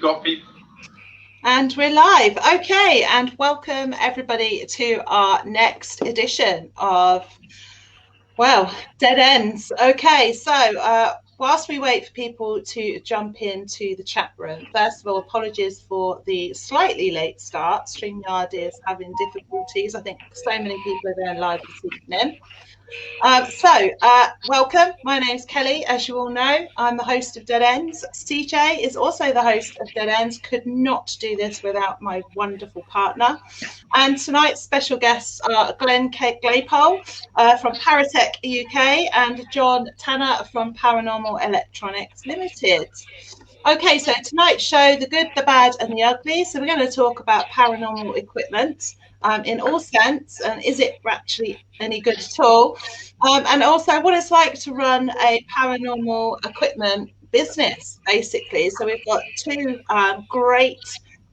got people. And we're live. Okay, and welcome everybody to our next edition of, well, Dead Ends. Okay, so whilst we wait for people to jump into the chat room, first of all, apologies for the slightly late start. StreamYard is having difficulties. I think so many people are going live this evening. Welcome. My name's Kelly, as you all know. I'm the host of Dead Ends. CJ is also the host of Dead Ends. Could not do this without my wonderful partner. And tonight's special guests are Glen Claytons from Para Tec UK and John Tanner from Paranormal Electronics Limited. Okay, so tonight's show, the good, the bad and the ugly. So we're going to talk about paranormal equipment in all sense, and is it actually any good at all? And also what it's like to run a paranormal equipment business, basically. So we've got two great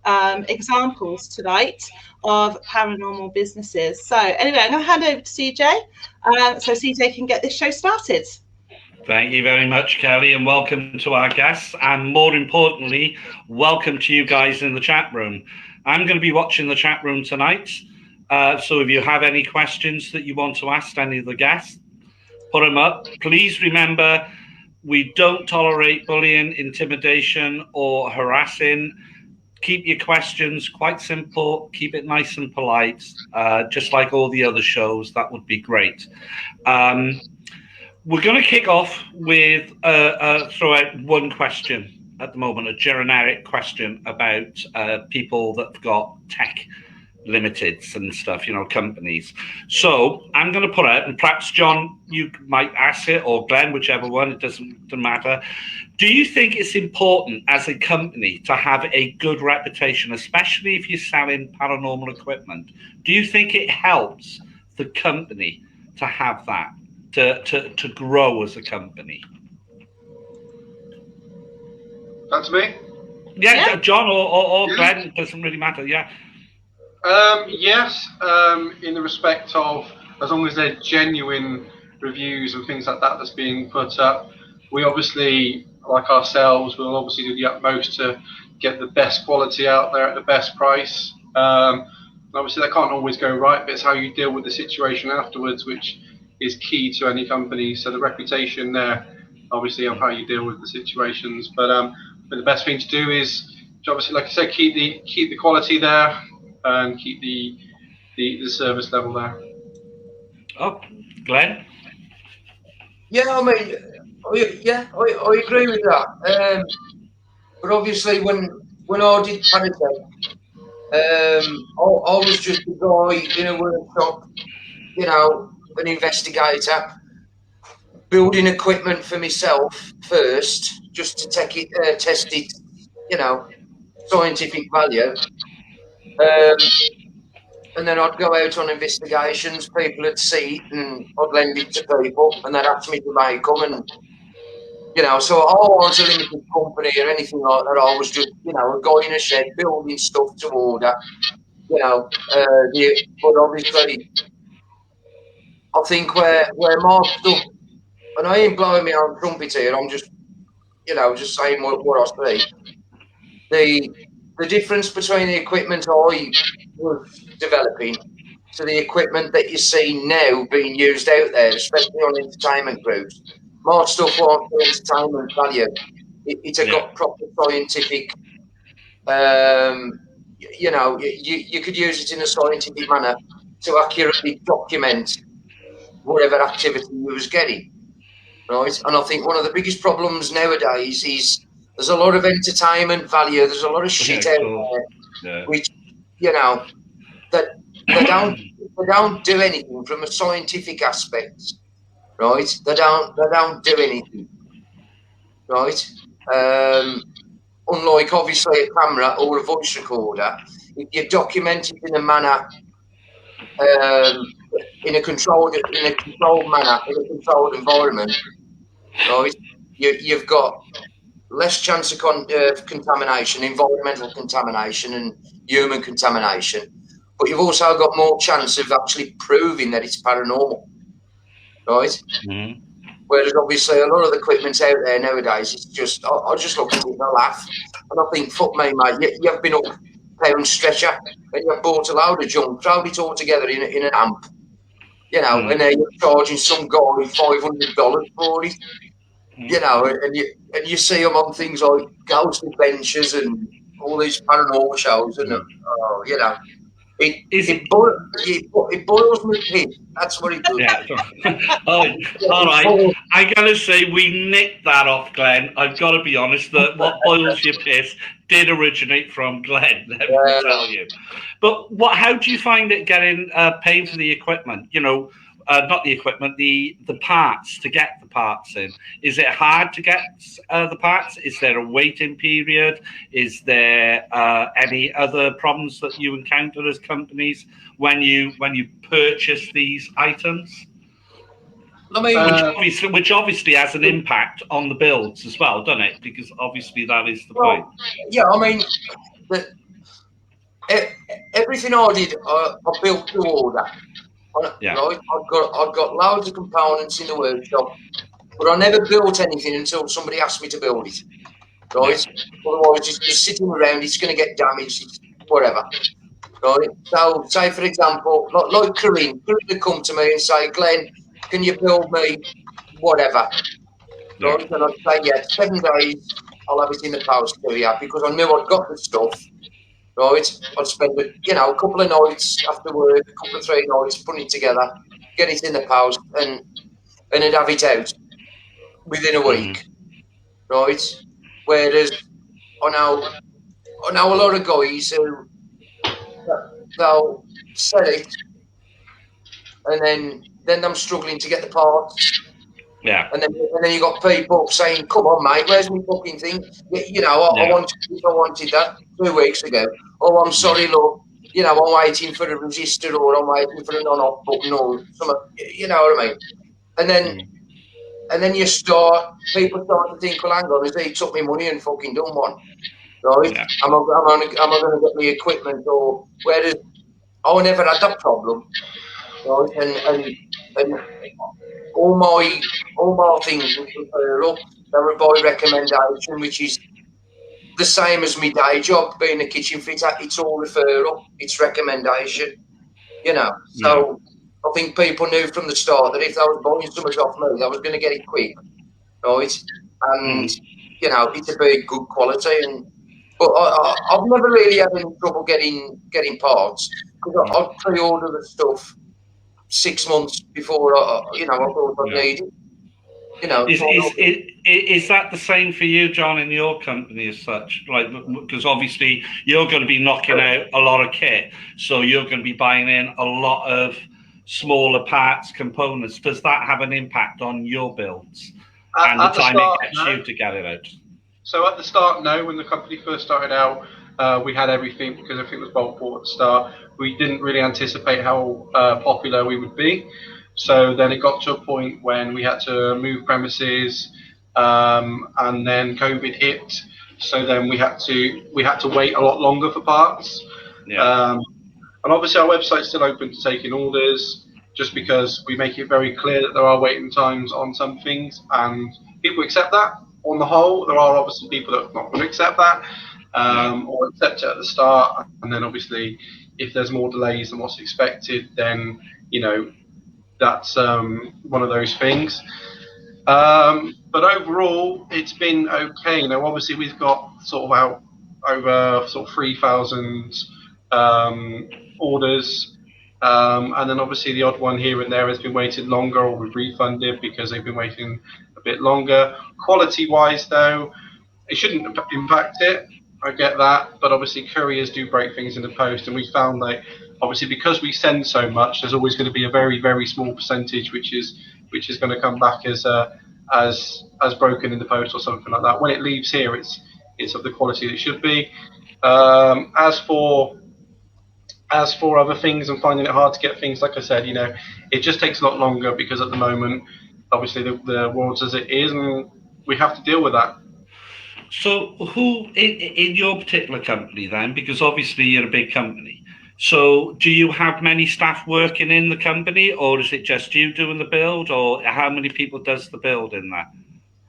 examples tonight of paranormal businesses. So anyway, I'm going to hand over to CJ so CJ can get this show started. Thank you very much, Kelly, and welcome to our guests. And more importantly, welcome to you guys in the chat room. I'm going to be watching the chat room tonight. So if you have any questions that you want to ask any of the guests, put them up. Please remember, we don't tolerate bullying, intimidation, or harassing. Keep your questions quite simple. Keep it nice and polite, just like all the other shows. That would be great. We're going to kick off with throw out one question at the moment, a generic question about people that've got tech limiteds and stuff, you know, companies. So I'm going to put out, and perhaps John, you might ask it, or Glenn, whichever one, it doesn't matter. Do you think it's important as a company to have a good reputation, especially if you're selling paranormal equipment? Do you think it helps the company to have that, to grow as a company? That's me? Yeah. John or Glenn, it doesn't really matter, yeah. Yes, in the respect of, as long as they're genuine reviews and things like that that's being put up, we obviously, like ourselves, will obviously do the utmost to get the best quality out there at the best price. Obviously that can't always go right, but it's how you deal with the situation afterwards, which is key to any company. So the reputation there, obviously, of how you deal with the situations. But the best thing to do is, obviously, like I said, keep the quality there and keep the service level there. Oh, Glenn? Yeah, I mean, I agree with that. But obviously, when I did Para Tec, I was just a guy in a workshop, you know, an investigator, building equipment for myself first, just to test it, you know, scientific value. And then I'd go out on investigations, people would see it, and I'd lend it to people, and they'd ask me to make them, and, you know, so I wasn't a limited company or anything like that. I was just, you know, a guy in a shed building stuff to order, you know, but obviously, I think where my stuff, and I ain't blowing my own trumpet here, I'm just, you know, just saying what I see. The difference between the equipment I was developing to the equipment that you see now being used out there, especially on entertainment groups, my stuff wasn't for entertainment value. It's got proper scientific, you know, you could use it in a scientific manner to accurately document whatever activity you was getting, right? And I think one of the biggest problems nowadays is there's a lot of entertainment value, there's a lot of shit out there, which, you know, that they don't do anything from a scientific aspect, right? They don't do anything, right? Unlike obviously a camera or a voice recorder, if you document it in a manner, in a controlled manner, in a controlled environment, right? You've got less chance of contamination, environmental contamination and human contamination, but you've also got more chance of actually proving that it's paranormal, right? Mm-hmm. Whereas obviously a lot of the equipment's out there nowadays, it's just, I just look at it and I laugh. And I think, fuck me, mate, you've been up pound stretcher and you've bought a load of junk, thrown it all together in an amp, you know, and then you're charging some guy $500 for it, you know, and you see them on things like Ghost Adventures and all these paranormal shows, and you know, it boils me pit. That's what it does. Yeah. All right. I'm going to say we nicked that off Glenn. I've got to be honest that what boils your piss did originate from Glenn, let me tell you. But how do you find it getting paid for the equipment? You know, not the equipment, the parts, to get the parts in. Is it hard to get the parts? Is there a waiting period? Is there any other problems that you encounter as companies when you purchase these items? I mean, which obviously has an impact on the builds as well, doesn't it? Because obviously that is the point. Yeah, I mean, everything I did, I built to order. Yeah. Right? I've got loads of components in the workshop, but I never built anything until somebody asked me to build it. Right? Yeah. Otherwise, it's just sitting around, it's going to get damaged, whatever. Right? So, say for example, like Corinne would come to me and say, Glenn, can you build me whatever? Yeah. Right? And I'd say, yeah, 7 days, I'll have it in the post to you, because I knew I'd got the stuff. Right, I'd spend a couple of nights after work, a couple of 3 nights putting it together, get it in the post, and I'd have it out within a week. Right, whereas I know a lot of guys who they'll sell it, and then I'm struggling to get the parts. Yeah. And then you got people saying, "Come on, mate, where's my fucking thing?" You know, I wanted that 2 weeks ago. Oh, I'm sorry, look. You know, I'm waiting for a resistor, or I'm waiting for a on-off button, or something. You know what I mean? And then people start to think, well, hang on, has he took me money and fucking done one? Right? Yeah. Am I going to get the equipment? Or whereas I never had that problem. Right? And all my things were referral. They were by recommendation, which is the same as my day job, being a kitchen fitter. It's all referral. It's recommendation. You know. So I think people knew from the start that if they was buying so much off me, they was going to get it quick, right? And you know, it's a very good quality. But I've never really had any trouble getting parts, because I'd pre-order the stuff 6 months before I thought I needed. You know, is that the same for you, John, in your company as such? Like, because obviously you're going to be knocking out a lot of kit, so you're going to be buying in a lot of smaller parts, components. Does that have an impact on your builds and the time it gets you to get it out? So at the start, no. When the company first started out, we had everything because everything was bulk bought at the start. We didn't really anticipate how popular we would be. So then it got to a point when we had to move premises, and then COVID hit. So then we had to wait a lot longer for parts. Yeah. And obviously our website's still open to taking orders, just because we make it very clear that there are waiting times on some things, and people accept that. On the whole, there are obviously people that are not going to accept that, or accept it at the start, and then obviously if there's more delays than what's expected, then that's one of those things. But overall, it's been okay. Obviously we've got sort of over 3,000 orders, and then obviously the odd one here and there has been waiting longer, or we've refunded because they've been waiting a bit longer. Quality-wise, though, it shouldn't impact it. I get that, but obviously couriers do break things in the post, and we found that obviously because we send so much, there's always going to be a very, very small percentage which is going to come back as broken in the post or something like that. When it leaves here, it's of the quality that it should be. As for other things and finding it hard to get things, like I said, it just takes a lot longer because at the moment, obviously the world's as it is, and we have to deal with that. So who in your particular company then, because obviously you're a big company, So, do you have many staff working in the company, or is it just you doing the build, or how many people does the build in that?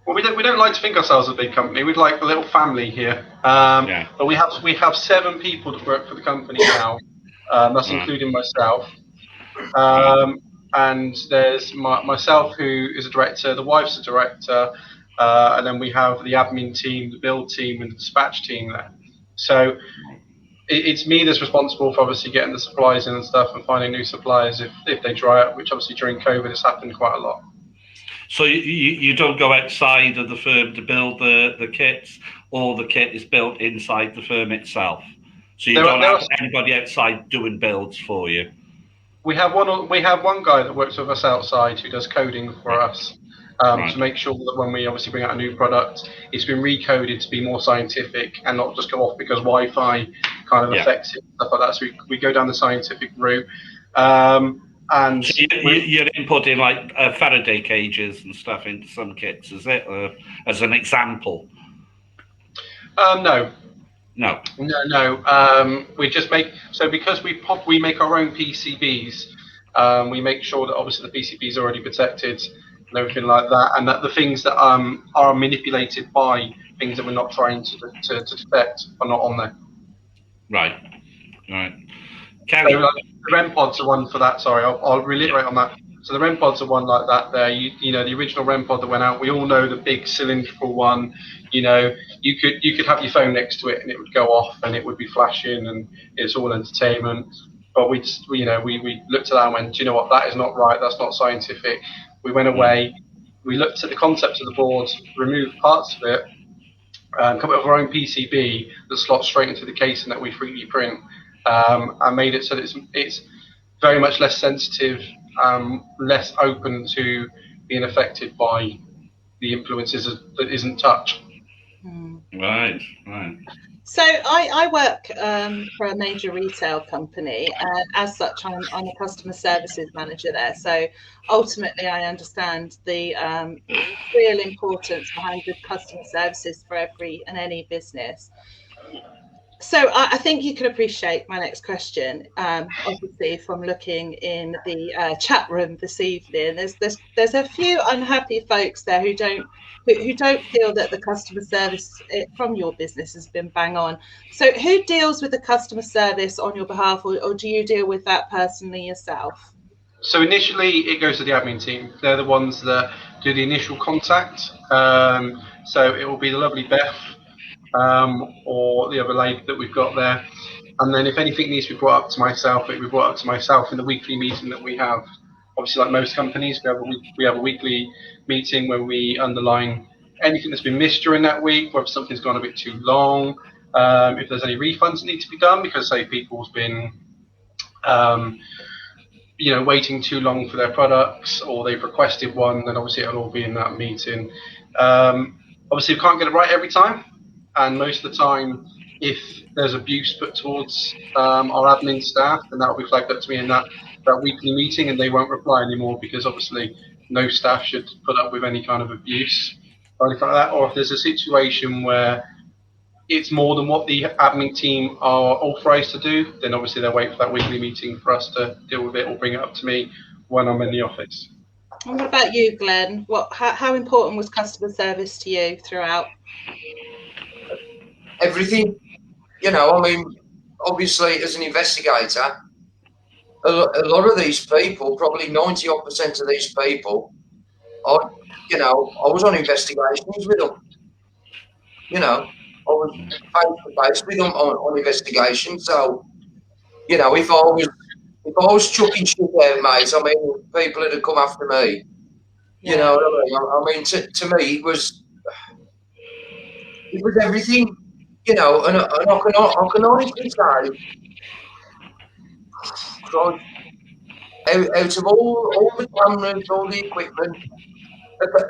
Well, we don't like to think ourselves as a big company. We'd like a little family here. But we have 7 people that work for the company now. That's including myself. And there's myself, who is a director. The wife's a director, and then we have the admin team, the build team, and the dispatch team there. So it's me that's responsible for obviously getting the supplies in and stuff, and finding new suppliers if they dry up, which obviously during COVID has happened quite a lot. So you don't go outside of the firm to build the kits, or the kit is built inside the firm itself? So you don't have anybody outside doing builds for you? We have one guy that works with us outside who does coding for us, to make sure that when we obviously bring out a new product, it's been recoded to be more scientific and not just go off because Wi-Fi kind of affects it, stuff like that. So we go down the scientific route. And so you're inputting like Faraday cages and stuff into some kits, is it? As an example? No. No. We just make, so because we make our own PCBs. We make sure that obviously the PCB is already protected and everything like that, and that the things that are manipulated by things that we're not trying to detect are not on there. Right. Kelly. So, the REM pods are one for that. Sorry, I'll reiterate on that. So the REM pods are one like that. There, you know, the original REM pod that went out. We all know the big cylindrical one. You know, you could have your phone next to it and it would go off and it would be flashing and it's all entertainment. But we looked at that and went, do you know what? That is not right. That's not scientific. We went away. We looked at the concept of the board, removed parts of it, come up with our own PCB that slots straight into the casing that we 3D print. And made it so that it's very much less sensitive, less open to being affected by the influences that isn't touch. Right. So I work for a major retail company, and as such I'm a customer services manager there. So ultimately I understand the real importance behind good customer services for every and any business. So I think you can appreciate my next question, obviously from looking in the chat room this evening. There's a few unhappy folks there who don't feel that the customer service from your business has been bang on. So who deals with the customer service on your behalf, or do you deal with that personally yourself? So initially it goes to the admin team. They're the ones that do the initial contact. So it will be the lovely Beth, or the other lady that we've got there, and then if anything needs to be brought up to myself, it will be brought up to myself in the weekly meeting that we have. Obviously, like most companies, we have a weekly meeting where we underline anything that's been missed during that week, whether something's gone a bit too long, if there's any refunds that need to be done because say people's been waiting too long for their products, or they've requested one, then obviously it'll all be in that meeting. Obviously we can't get it right every time. And most of the time, if there's abuse put towards our admin staff, then that will be flagged up to me in that weekly meeting, and they won't reply anymore because obviously no staff should put up with any kind of abuse or anything like that. Or if there's a situation where it's more than what the admin team are authorised to do, then obviously they'll wait for that weekly meeting for us to deal with it or bring it up to me when I'm in the office. And what about you, Glenn? How important was customer service to you throughout? Everything, I mean, obviously as an investigator, a lot of these people, probably 90% of these people, I was on investigations with them. I was face to face with them on investigations. So, if I was chucking shit out, mate, I mean, people had come after me. You know what I mean? To me, it was everything. And I can honestly say, God, out of all the cameras, all the equipment,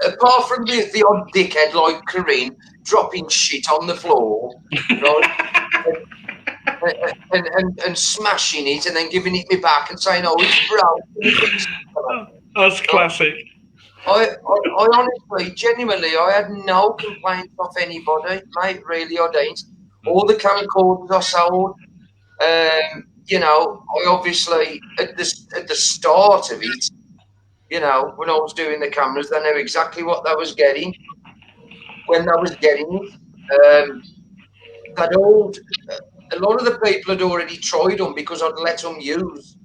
apart from the odd dickhead like Corinne dropping shit on the floor, right, and smashing it and then giving it me back and saying, "Oh, it's broken." That's classic. I honestly, genuinely, I had no complaints off anybody, mate. Really, I didn't. All the camcorders I sold, you know, I obviously at the start of it, you know, when I was doing the cameras, they knew exactly what they was getting when they was getting it. A lot of the people had already tried them because I'd let them use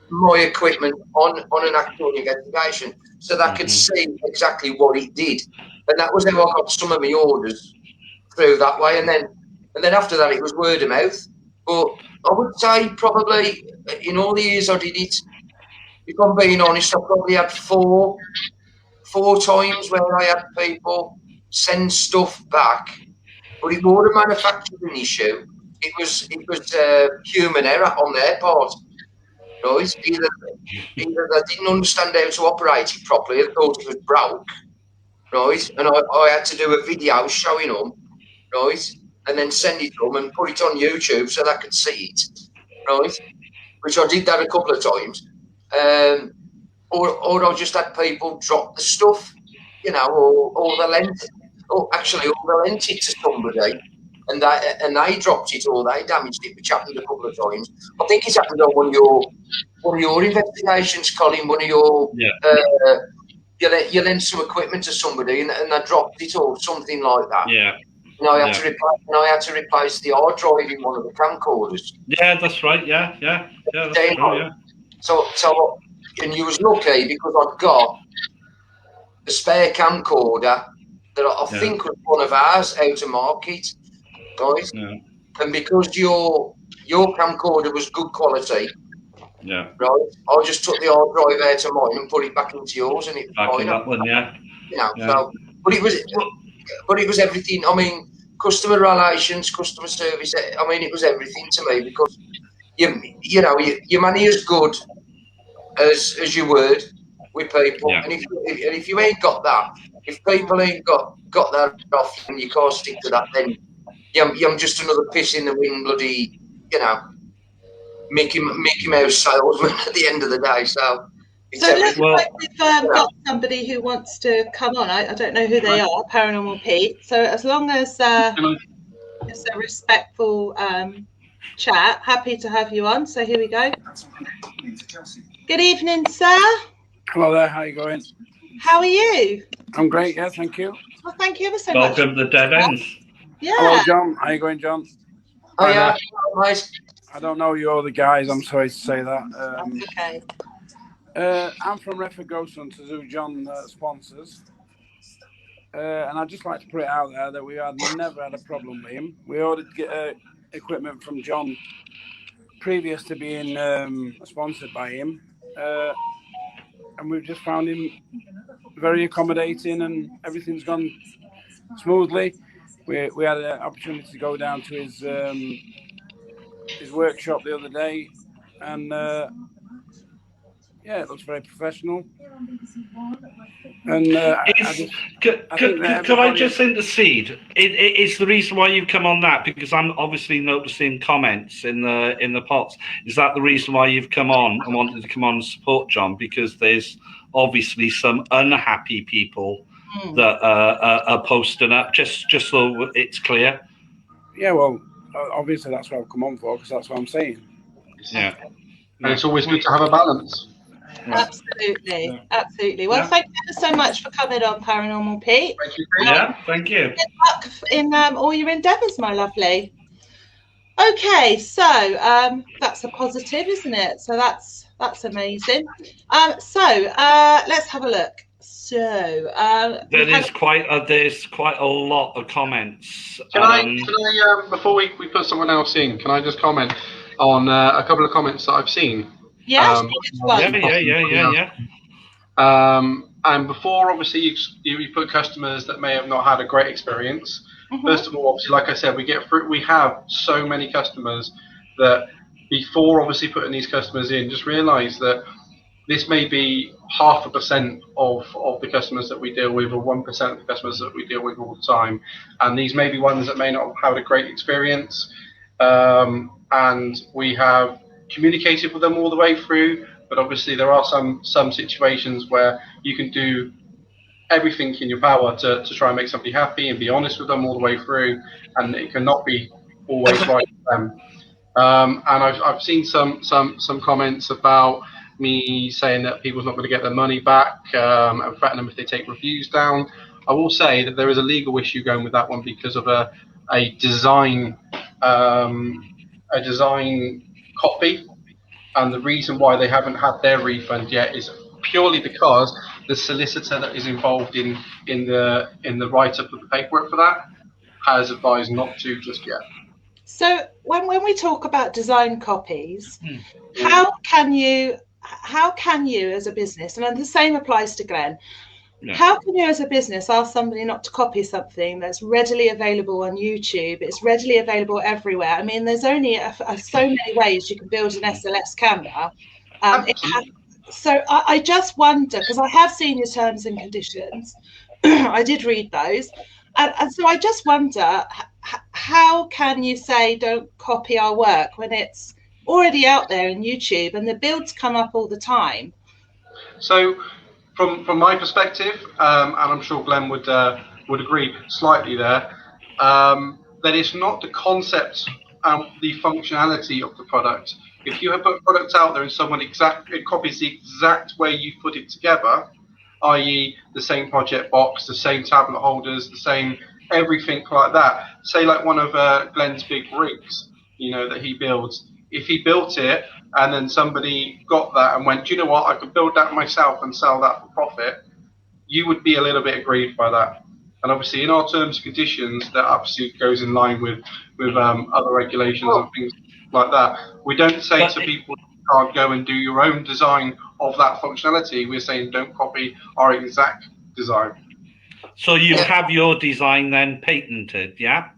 my equipment on an actual investigation, so they could see exactly what it did, and that was how I got some of my orders through that way. And then after that, it was word of mouth. But I would say probably in all the years I did it, if I'm being honest, I probably had four times where I had people send stuff back, but it wasn't a manufacturing issue. It was human error on their part. Right? Either they didn't understand how to operate it properly, they thought it was broke, right? And I had to do a video showing them, right? And then send it to them and put it on YouTube so they could see it, right? Which I did that a couple of times. Or I just had people drop the stuff, you know, or they lent it to somebody, and they dropped it or they damaged it, which happened a couple of times. I think it's happened on one of your investigations, Colin. One of your you lent some equipment to somebody and they dropped it or something like that. Yeah. And I had to replace the hard drive in one of the camcorders. Yeah, that's right. Yeah, that's true. Yeah. So, and you was lucky because I'd got a spare camcorder that I think was one of ours out of market, right? Yeah. And because your camcorder was good quality, right, I just took the hard drive out of mine and put it back into yours, and it was fine. That one, you know. So, but it was everything. I mean, customer relations, customer service. I mean, it was everything to me because your money is good as your word with people, and if you ain't got that, if people ain't got that off and you can't stick to that, then you're just another piss in the wind, bloody, you know, Mickey Mouse salesman at the end of the day. So it looks like we've got somebody who wants to come on. I don't know who they are, Paranormal Pete. So as long as it's a respectful chat, happy to have you on. So here we go. Good evening, sir. Hello there, how are you going? How are you? I'm great, yeah, thank you. Well, thank you ever so much. Welcome to the Dead Ends. Yeah. Hello, John. How you going, John? Oh, yeah. Nice. I don't know you other guys, I'm sorry to say that. That's okay. I'm from Redford Ghost Hunters, who John sponsors. And I'd just like to put it out there that we had never had a problem with him. We ordered equipment from John previous to being sponsored by him. And we've just found him very accommodating and everything's gone smoothly. We had an opportunity to go down to his workshop the other day, and it looks very professional. And could I just intercede? It's the reason why you've come on that, because I'm obviously noticing comments in the pots. Is that the reason why you've come on and wanted to come on and support John? Because there's obviously some unhappy people that are posting up. Just so it's clear. Yeah, well, obviously that's what I've come on for, because that's what I'm saying. Yeah, and it's always good to have a balance. Absolutely, absolutely. Well, thank you so much for coming on, Paranormal Pete. Thank you. Thank you. Good luck in all your endeavours, my lovely. Okay, so that's a positive, isn't it? So that's amazing. So let's have a look. So there's quite a lot of comments. Can I before we put someone else in, can I just comment on a couple of comments that I've seen? Yeah. And before, obviously, you put customers that may have not had a great experience. First of all, obviously, like I said, we have so many customers that before obviously putting these customers in, just realise that this may be 0.5% of the customers that we deal with, or 1% of the customers that we deal with all the time. And these may be ones that may not have had a great experience. And we have communicated with them all the way through, but obviously there are some situations where you can do everything in your power to try and make somebody happy and be honest with them all the way through, and it cannot be always right for them. And I've seen some comments about me saying that people's not going to get their money back and threaten them if they take reviews down. I will say that there is a legal issue going with that one because of a design copy, and the reason why they haven't had their refund yet is purely because the solicitor that is involved in the write-up of the paperwork for that has advised not to just yet. So when we talk about design copies, how can you as a business, and the same applies to Glen, how can you as a business ask somebody not to copy something that's readily available on YouTube? It's readily available everywhere. I mean, there's only so many ways you can build an SLS camera. So I just wonder, because I have seen your terms and conditions, I did read those, and so I just wonder, how can you say don't copy our work when it's already out there in YouTube and the builds come up all the time? So from my perspective, and I'm sure Glen would agree slightly there, that it's not the concept and the functionality of the product. If you have put products out there and someone it copies the exact way you put it together, i.e. the same project box, the same tablet holders, the same everything like that, say like one of Glen's big rigs, that he builds, if he built it and then somebody got that and went, do you know what, I could build that myself and sell that for profit, you would be a little bit aggrieved by that. And obviously in our terms and conditions, that absolutely goes in line with other regulations and things like that. We don't say to people, you can't go and do your own design of that functionality. We're saying don't copy our exact design. So you have your design then patented, yeah?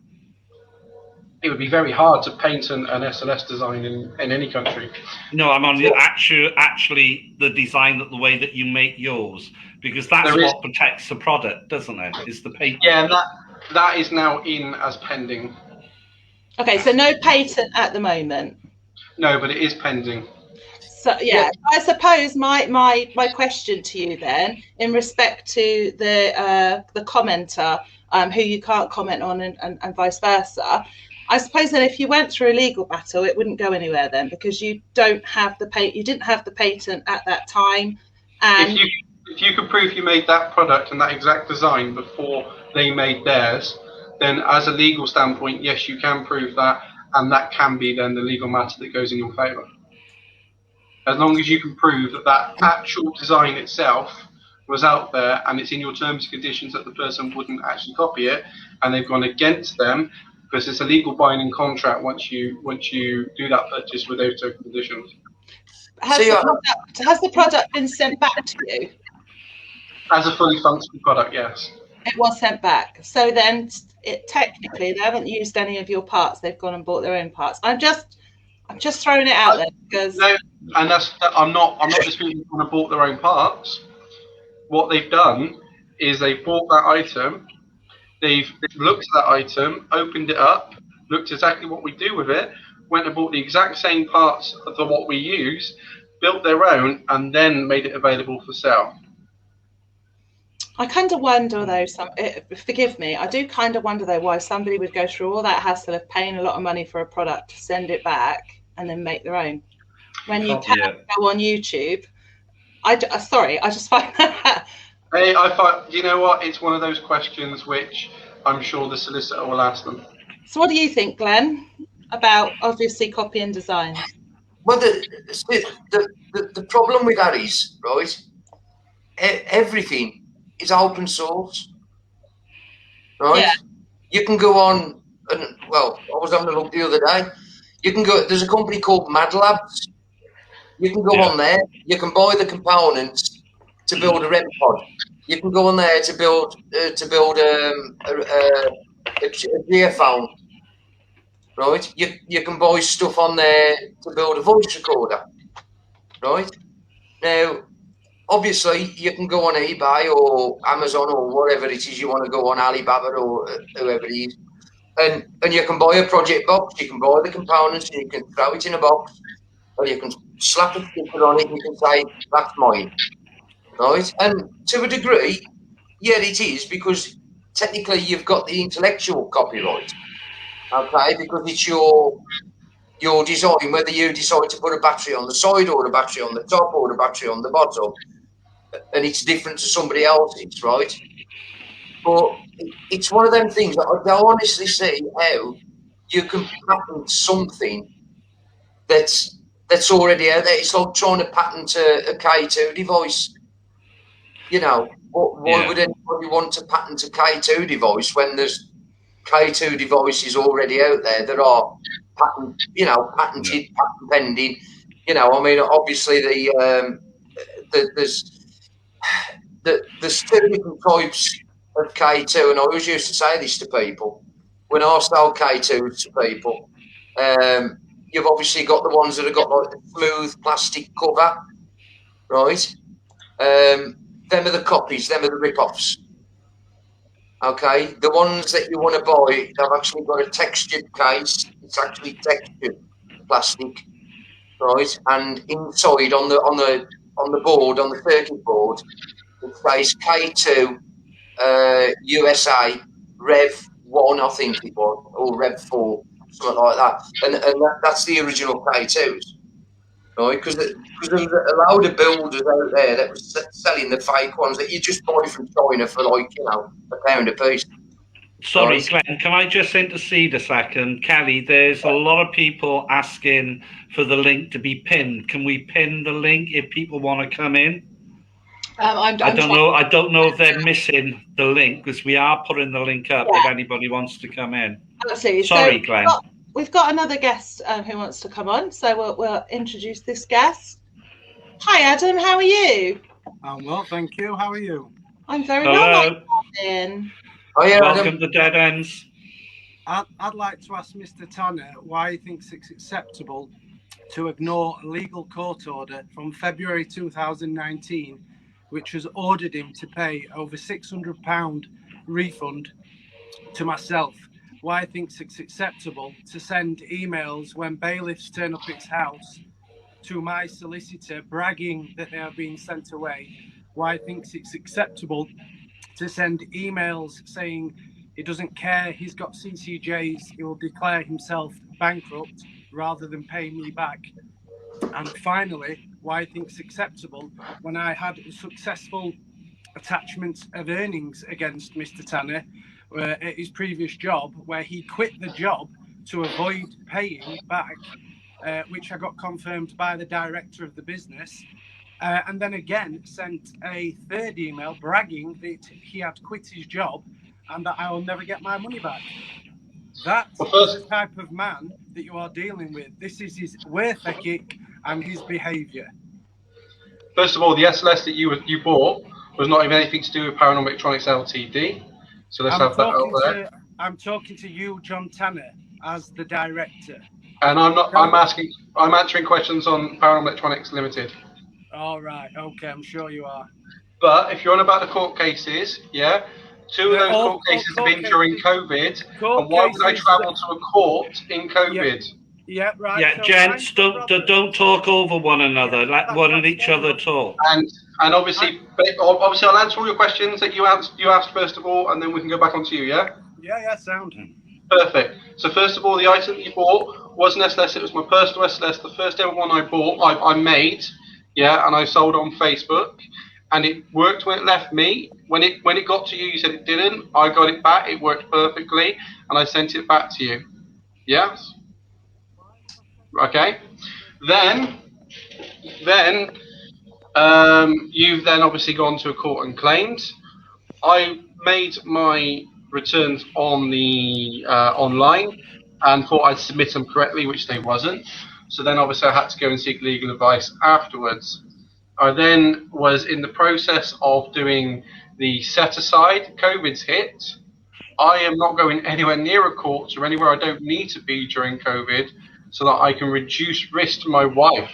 It would be very hard to patent an SLS design in any country. No, I'm on the actually the design, the way that you make yours, because that's what protects the product, doesn't it? Is the patent? Yeah, and that is now in as pending. Okay, so no patent at the moment. No, but it is pending. So yeah, I suppose my question to you then, in respect to the commenter who you can't comment on and vice versa, I suppose that if you went through a legal battle, it wouldn't go anywhere then, because you didn't have the patent at that time. And if you could prove you made that product and that exact design before they made theirs, then as a legal standpoint, yes, you can prove that, and that can be then the legal matter that goes in your favour. As long as you can prove that actual design itself was out there and it's in your terms and conditions that the person wouldn't actually copy it, and they've gone against them, because it's a legal binding contract once you do that purchase with those terms and conditions. Has the product been sent back to you? As a fully functional product, yes. It was sent back. So then, technically, they haven't used any of your parts. They've gone and bought their own parts. I'm just throwing it out there because no, and I'm not disputing people have bought their own parts. What they've done is they've bought that item. They've looked at that item, opened it up, looked exactly what we do with it, went and bought the exact same parts of what we use, built their own, and then made it available for sale. I kind of wonder though, forgive me, I do kind of wonder though why somebody would go through all that hassle of paying a lot of money for a product, send it back, and then make their own. When you can go on YouTube, I just find that. Hey, you know what? It's one of those questions which I'm sure the solicitor will ask them. So what do you think, Glen, about obviously copy and design? Well, the problem with that is, right, everything is open source, right? Yeah. You can go on, and well, I was having a look the other day. You can go, there's a company called Mad Labs. You can go on there, you can buy the components to build a REM pod. You can go on there to build a geophone, right? You can buy stuff on there to build a voice recorder, right? Now, obviously, you can go on eBay or Amazon or whatever it is you want to go on, Alibaba or whoever it is, and you can buy a project box. You can buy the components and you can throw it in a box, or you can slap a sticker on it and you can say, that's mine. Right, and to a degree, yeah, it is, because technically you've got the intellectual copyright, okay, because it's your your design, whether you decide to put a battery on the side or a battery on the top or a battery on the bottom, and it's different to somebody else's, right? But it's one of them things that I don't honestly see how you can patent something that's already out there. It's like trying to patent a K2 device. You know, why would anybody want to patent a K2 device when there's K2 devices already out there that are patented, patent pending? You know, I mean, obviously there's two different types of K2, and I always used to say this to people when I sell K2s to people. You've obviously got the ones that have got like the smooth plastic cover, right? Them are the copies, them are the rip-offs. Okay, the ones that you want to buy, they've actually got a textured case. It's actually textured plastic, right? And inside on the board, on the circuit board, it says K2 USA Rev 1, I think it was, or Rev 4, something like that. And that's the original K2s, right? Because there's a load of builders out there that was selling the fake ones that you just buy from China for like, £1 a piece. Sorry, Right. Glenn, can I just intercede a second? Kelly, there's a lot of people asking for the link to be pinned. Can we pin the link if people want to come in? I don't know if they're missing the link, because we are putting the link up if anybody wants to come in. Absolutely. Sorry, Glenn. We've got another guest who wants to come on, so we'll introduce this guest. Hi, Adam. How are you? I'm well, thank you. How are you? I'm very well. Welcome to Dead Ends. I'd like to ask Mr. Tanner why he thinks it's acceptable to ignore a legal court order from February 2019, which has ordered him to pay over £600 refund to myself. Why he thinks it's acceptable to send emails when bailiffs turn up at his house to my solicitor bragging that they are being sent away. Why he thinks it's acceptable to send emails saying he doesn't care, he's got CCJs, he will declare himself bankrupt rather than pay me back. And finally, why I think it's acceptable when I had a successful attachment of earnings against Mr. Tanner at his previous job, where he quit the job to avoid paying back, which I got confirmed by the director of the business, and then again sent a third email bragging that he had quit his job and that I will never get my money back. That is the type of man that you are dealing with. This is his work ethic and his behaviour. First of all, the SLS that you bought was not even anything to do with Paranormal Electronics Ltd. So let's have that out there. I'm talking to you, John Tanner, as the director. And I'm not. I'm answering questions on Paranormal Electronics Limited. All right. Okay. I'm sure you are. But if you're on about the court cases, yeah. Two of those court cases have been during COVID. And why would I travel to a court in COVID? Yeah, right. Yeah, so gents, don't talk over one another. Let one and each other talk. And obviously I'll answer all your questions that you asked first of all, and then we can go back on to you, yeah? Yeah, sound. Perfect. So first of all, the item that you bought was an SLS. It was my personal SLS, the first ever one I bought, I made, yeah, and I sold on Facebook. And it worked when it left me. When it got to you, you said it didn't. I got it back. It worked perfectly, and I sent it back to you. Yes. Okay. Then you've then obviously gone to a court and claimed. I made my returns on the online and thought I'd submit them correctly, which they wasn't. So then obviously I had to go and seek legal advice afterwards. I then was in the process of doing the set aside. COVID's hit. I am not going anywhere near a court or anywhere I don't need to be during COVID, so that I can reduce risk to my wife,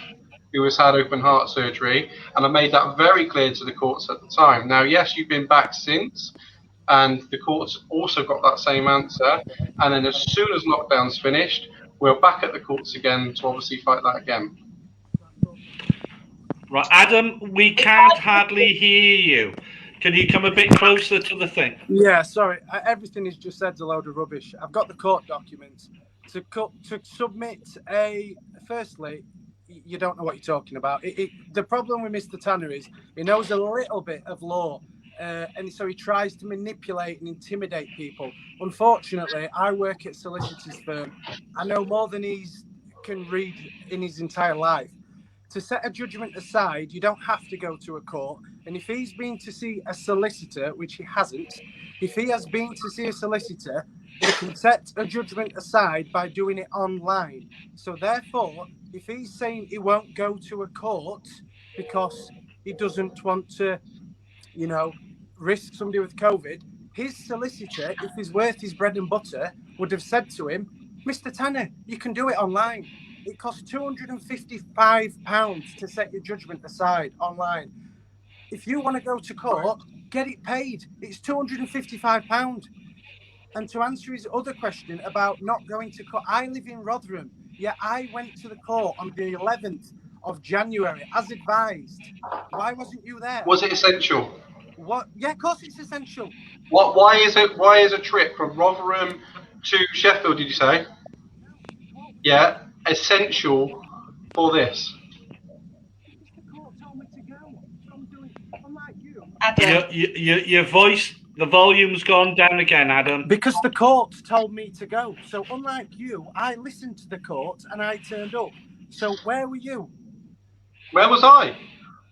who has had open heart surgery. And I made that very clear to the courts at the time. Now, yes, you've been back since, and the courts also got that same answer. And then as soon as lockdown's finished, we're back at the courts again to obviously fight that again. Right, Adam, we can't hardly hear you. Can you come a bit closer to the thing? Yeah, sorry. Everything he's just said's a load of rubbish. I've got the court documents. to submit a. Firstly, you don't know what you're talking about. The problem with Mr. Tanner is he knows a little bit of law, and so he tries to manipulate and intimidate people. Unfortunately, I work at a solicitor's firm. I know more than he can read in his entire life. To set a judgment aside, you don't have to go to a court. And if he's been to see a solicitor, which he hasn't, if he has been to see a solicitor, he can set a judgment aside by doing it online. So therefore, if he's saying he won't go to a court because he doesn't want to, risk somebody with COVID, his solicitor, if he's worth his bread and butter, would have said to him, Mr. Tanner, you can do it online. It costs £255 to set your judgment aside online. If you want to go to court, get it paid. It's £255. And to answer his other question about not going to court, I live in Rotherham. Yeah, I went to the court on the 11th of January, as advised. Why wasn't you there? Was it essential? What? Yeah, of course it's essential. Why is a trip from Rotherham to Sheffield, did you say? Yeah, essential for this. Adam. Your voice, the volume's gone down again, Adam. Because the court told me to go. So unlike you, I listened to the court and I turned up. So where were you? Where was I?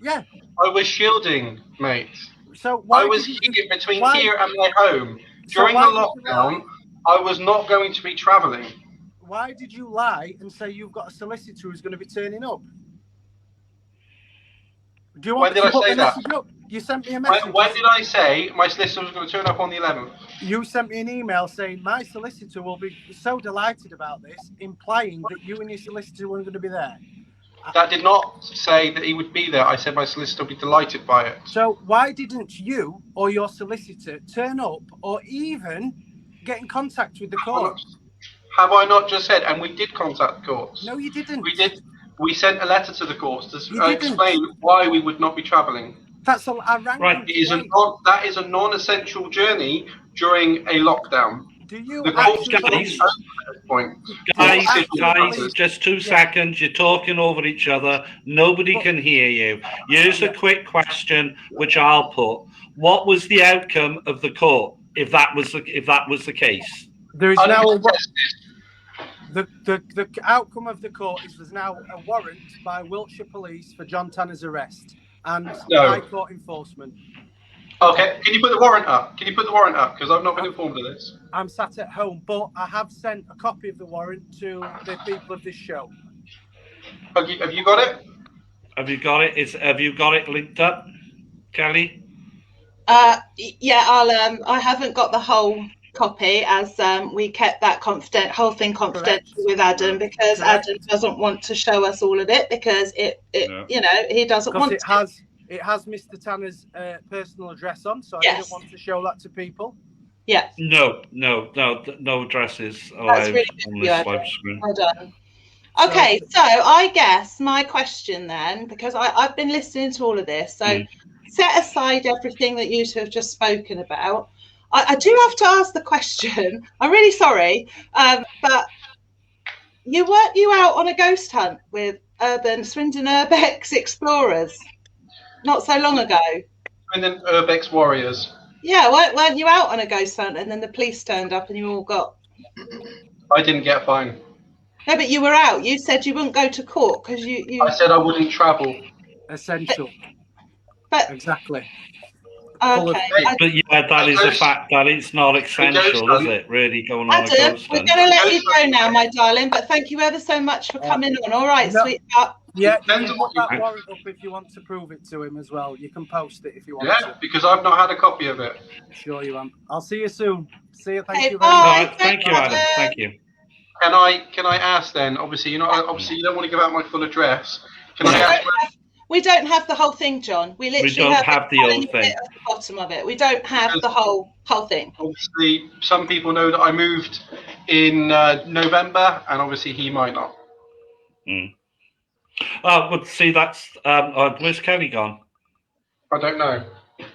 Yeah. I was shielding, mate. So I was here between here and my home. During the lockdown, I was not going to be travelling. Why did you lie and say you've got a solicitor who's going to be turning up? Do you want When did I say that? You sent me a message. When did I say my solicitor was going to turn up on the 11th? You sent me an email saying my solicitor will be so delighted about this, implying that you and your solicitor weren't going to be there. That did not say that he would be there. I said my solicitor would be delighted by it. So why didn't you or your solicitor turn up or even get in contact with the court? Have I not just said, and we did contact the courts? No, you didn't. We did. We sent a letter to the courts to explain why we would not be travelling. That's all. I rang right. That is a non-essential journey during a lockdown. Do you? Guys, just 2 seconds. You're talking over each other. Nobody can hear you. Here's a quick question, which I'll put. What was the outcome of the court? If that was the case, there is now the outcome of the court is there's now a warrant by Wiltshire Police for John Tanner's arrest and High Court enforcement. Okay, can you put the warrant up? Because I've not been informed of this. I'm sat at home, but I have sent a copy of the warrant to the people of this show. Have you got it? Have you got it? Have you got it linked up, Kelly? Yeah, I haven't got the whole copy as we kept that whole thing confidential with Adam because Adam doesn't want to show us all of it because it he doesn't want to. It has Mr. Tanner's personal address on, so I didn't want to show that to people. Yeah. No addresses allowed really on this live screen. Well done. Okay, so I guess my question then, because I've been listening to all of this, so set aside everything that you two have just spoken about. I do have to ask the question. I'm really sorry, but weren't you out on a ghost hunt with Swindon Urbex explorers not so long ago? Swindon Urbex warriors. Yeah, weren't you out on a ghost hunt and then the police turned up and you all got... I didn't get a fine. No, but you were out. You said you wouldn't go to court because you... I said I wouldn't travel. Essential. But exactly. Okay. But yeah, that is a fact that it's not essential, is it? Really going on Adam, a ghost we're going to let you go now, my darling, but thank you ever so much for coming on. All right, sweetheart. Yeah, you can put that warrant up if you want to prove it to him as well. You can post it if you want to. Yeah, because I've not had a copy of it. Sure you am. I'll see you soon. See you. Thank you very much. Thank you, Adam. Thank you. Can I ask then? Obviously, you don't want to give out my full address. Can I ask? We don't have the whole thing, John. We literally have the whole thing. At the bottom of it. We don't have the whole thing. Obviously, some people know that I moved in November, and obviously he might not. But see, that's where's Kelly gone? I don't know,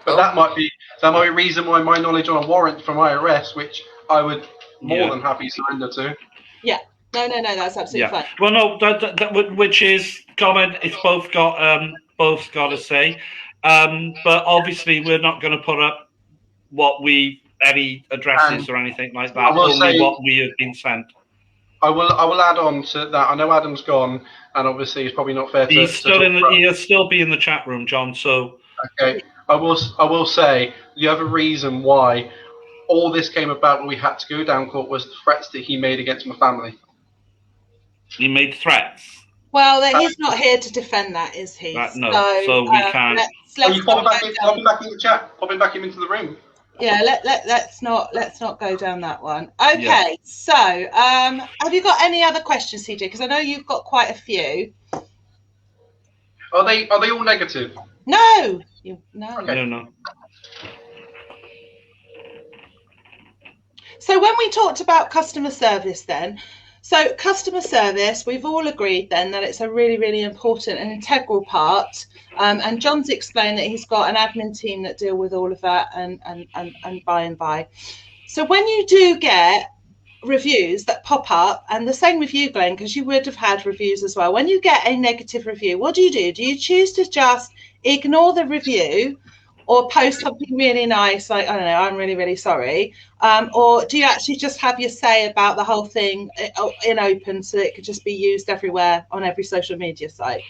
but that might be a reason why my knowledge on a warrant for my arrest, which I would more than happy surrender to. Yeah. No, that's absolutely fine. Well, no, that which is comment. It's both got to say, but obviously we're not going to put up any addresses or anything like that. Only what we have been sent. I will add on to that. I know Adam's gone, and obviously it's probably not fair to. He'll still be in the chat room, John. So okay, I will say the other reason why all this came about when we had to go down court was the threats that he made against my family. He made threats. Well, he's not here to defend that, is he? No, so we can't. You pop him back in the chat. Pop him back into the room. Yeah, let's not go down that one. Okay, so have you got any other questions, CJ? Because I know you've got quite a few. Are they all negative? No, Okay. No. So when we talked about customer service then, so customer service, we've all agreed then that it's a really, really important and integral part. And John's explained that he's got an admin team that deal with all of that and by. So when you do get reviews that pop up, and the same with you, Glenn, because you would have had reviews as well. When you get a negative review, what do? Do you choose to just ignore the review or post something really nice, like, I don't know, I'm really, really sorry? Or do you actually just have your say about the whole thing in open so it could just be used everywhere on every social media site?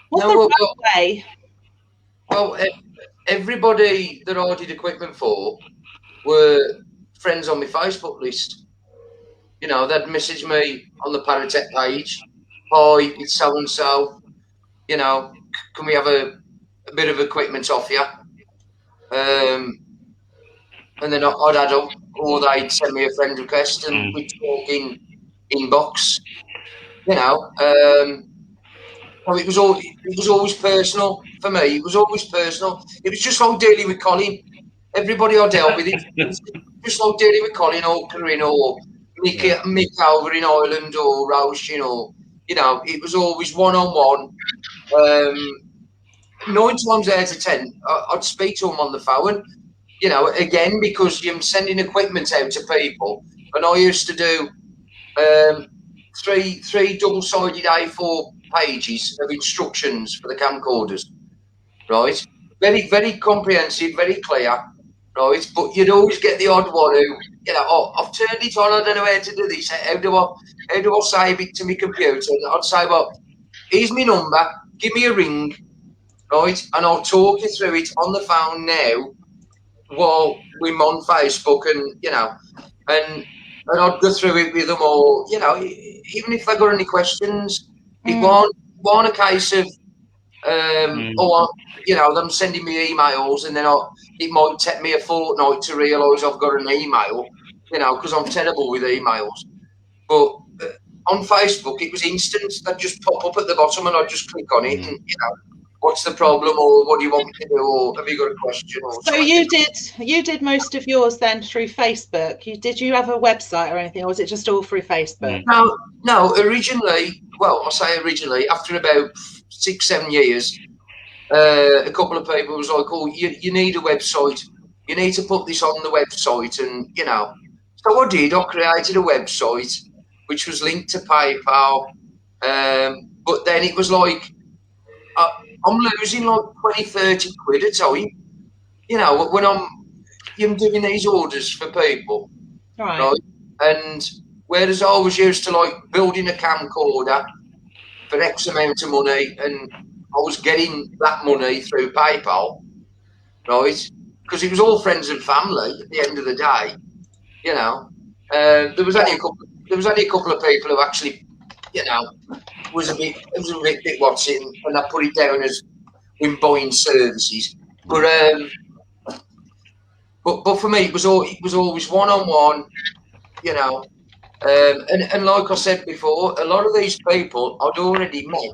What's the right way? Well, everybody that I did equipment for were friends on my Facebook list. You know, they'd message me on the Para Tec page. Hi, it's so-and-so. You know, can we have a bit of equipment off you? And then I'd add up, or they'd send me a friend request and we'd talk in inbox. You know, well, it was always personal for me. It was always personal. It was just like dealing with Colin. Everybody I dealt with, it was just like dealing with Colin or Corinne or Mick over in Ireland or Roshin or, you know, it was always one-on-one. 9 times out of 10, I'd speak to them on the phone, you know, again, because you're sending equipment out to people. And I used to do three double-sided A4 pages of instructions for the camcorders, right? Very, very comprehensive, very clear, right? But you'd always get the odd one who, you know, oh, I've turned it on, I don't know how to do this. How do I save it to my computer? And I'd say, well, here's my number, give me a ring, right? And I'll talk you through it on the phone now while we're on Facebook, and, you know, and I'd go through it with them all, you know, even if they got any questions. It wasn't a case of, or, you know, them sending me emails and then it might take me a fortnight to realise I've got an email, you know, because I'm terrible with emails. But on Facebook, it was instant. They'd just pop up at the bottom and I'd just click on it and, you know, what's the problem, or what do you want me to do, or have you got a question? Or so you did most of yours then through Facebook. Did you have a website or anything, or was it just all through Facebook? No. Originally, well, I say originally, after about 6-7 years, a couple of people was like, "Oh, you need a website. You need to put this on the website," and, you know. So I did. I created a website which was linked to PayPal, but then it was like, I'm losing like 20-30 quid a time, you know, when I'm doing these orders for people, right? And whereas I was used to like building a camcorder for X amount of money, and I was getting that money through PayPal, right? Because it was all friends and family at the end of the day, you know. There was only a couple of people who actually, you know, was a bit watching, and I put it down as in buying services. But for me, it was always one-on-one, you know. And like I said before, a lot of these people I'd already met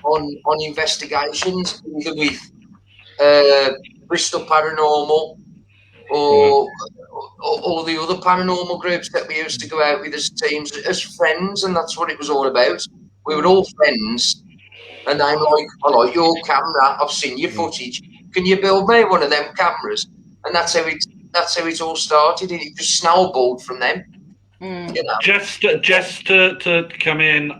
on investigations, either with Bristol Paranormal or the other paranormal groups that we used to go out with as teams, as friends, and that's what it was all about. We were all friends, and I'm like, I like your camera, I've seen your footage, can you build me one of them cameras? And that's how it all started, and it just snowballed from them. You know. Just to come in,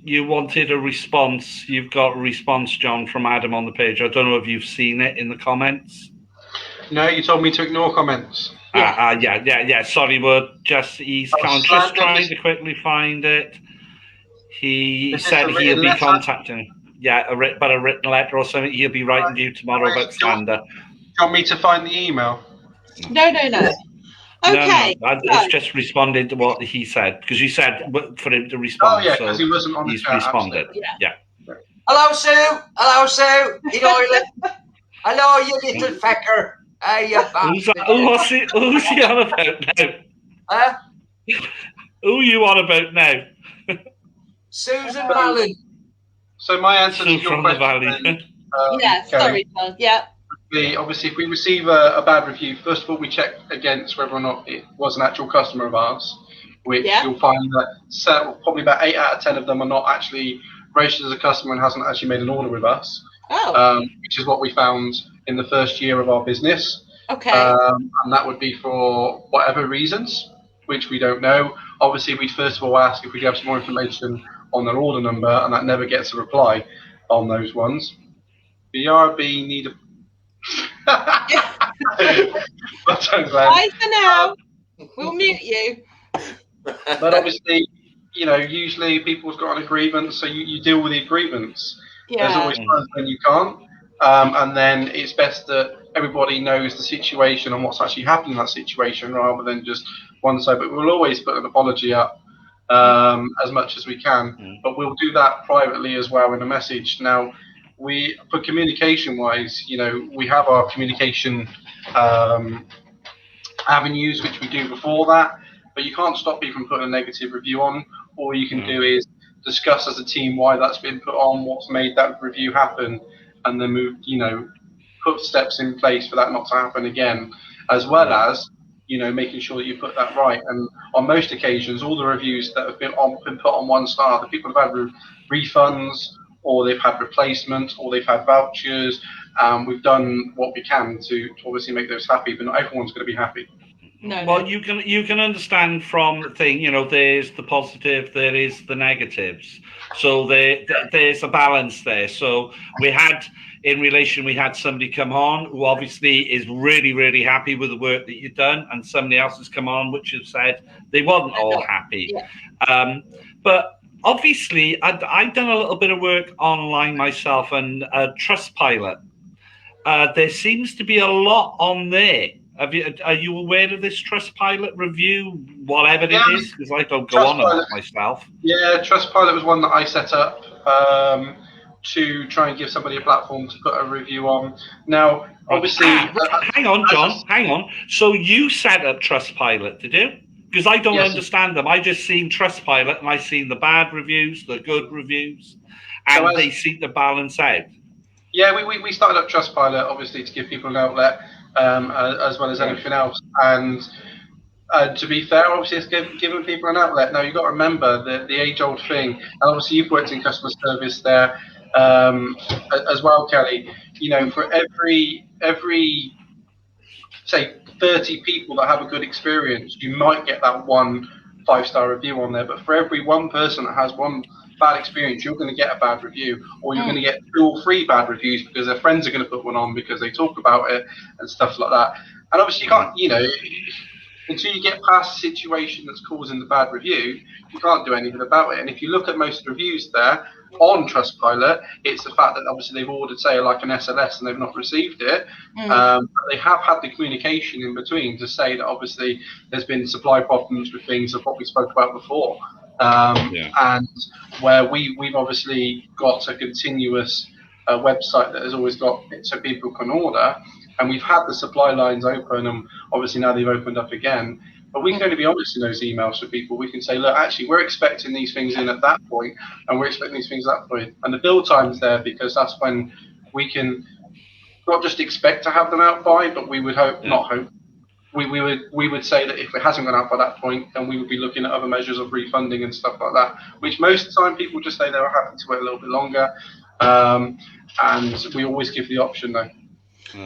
you wanted a response. You've got a response, John, from Adam on the page. I don't know if you've seen it in the comments. No, you told me to ignore comments. Yeah. Sorry, he's just trying to quickly find it. He said he'll be contacting. Yeah, a written letter or something. He'll be writing you tomorrow about slander. Do you want me to find the email? No. Okay. No. It's just responding to what he said, because you said for him to respond. Oh yeah, because he wasn't on the chat. He's responded. Yeah. Hello, Sue. Hello, Sue. In Ireland. Hello, you little fecker. Hey, you bastard. Who's he on about now? Huh? Who are you on about now? Susan Mallon. So my answer to your from question, the valley. Sorry, John. Yeah. Obviously, if we receive a bad review, first of all, we check against whether or not it was an actual customer of ours, which you'll find that probably about 8 out of 10 of them are not actually registered as a customer and hasn't actually made an order with us, which is what we found in the first year of our business. Okay. And that would be for whatever reasons, which we don't know. Obviously, we'd first of all ask if we have some more information on their order number, and that never gets a reply on those ones. BRB need a... Bye for now. We'll mute you. But obviously, usually people's got an grievance, so you deal with the grievance. Yeah. There's always times when you can't. And then it's best that everybody knows the situation and what's actually happened in that situation, rather than just one side. But we'll always put an apology up as much as we can. But we'll do that privately as well in a message. Now, for communication-wise, we have our communication avenues, which we do before that. But you can't stop people from putting a negative review on. All you can do is discuss as a team why that's been put on, what's made that review happen, and then put steps in place for that not to happen again, as well as making sure that you put that right. And on most occasions, all the reviews that have been put on 1 star, the people have had refunds, or they've had replacements, or they've had vouchers. We've done what we can to obviously make those happy, but not everyone's going to be happy. No. Well, you can understand from the thing, there's the positive, there is the negatives. So there's a balance there. So we had somebody come on who obviously is really, really happy with the work that you've done, and somebody else has come on which has said they weren't all happy. Yeah. But obviously, I've done a little bit of work online myself, and Trustpilot. There seems to be a lot on there. Are you aware of this Trustpilot review, whatever it is? Because I don't go on about myself. Yeah, Trustpilot was one that I set up to try and give somebody a platform to put a review on. Now, obviously... hang on, John, hang on. So you set up Trustpilot, did you? Because I don't understand them. I just seen Trustpilot, and I seen the bad reviews, the good reviews, and they seem to balance out. Yeah, we started up Trustpilot, obviously, to give people an outlet, as well as anything else. And to be fair, obviously, it's giving people an outlet. Now, you've got to remember the age-old thing, and obviously you've worked in customer service there as well, Kelly. For every say 30 people that have a good experience, you might get that 1 5-star review on there. But for every 1 person that has 1 bad experience, you're going to get a bad review, or you're going to get 2 or 3 bad reviews because their friends are going to put one on because they talk about it and stuff like that. And obviously you can't, until you get past the situation that's causing the bad review, you can't do anything about it. And if you look at most reviews there on Trustpilot, it's the fact that obviously they've ordered, say, like an SLS and they've not received it. But they have had the communication in between to say that obviously there's been supply problems with things of what we spoke about before. And where we've obviously got a continuous website that has always got it so people can order, and we've had the supply lines open, and obviously now they've opened up again. But we can only be honest in those emails to people. We can say, look, actually, we're expecting these things in at that point, and we're expecting these things at that point. And the build time's there because that's when we can not just expect to have them out by, but we would hope, not hope. We would say that if it hasn't gone out by that point, then we would be looking at other measures of refunding and stuff like that, which most of the time people just say they're happy to wait a little bit longer. And we always give the option, though.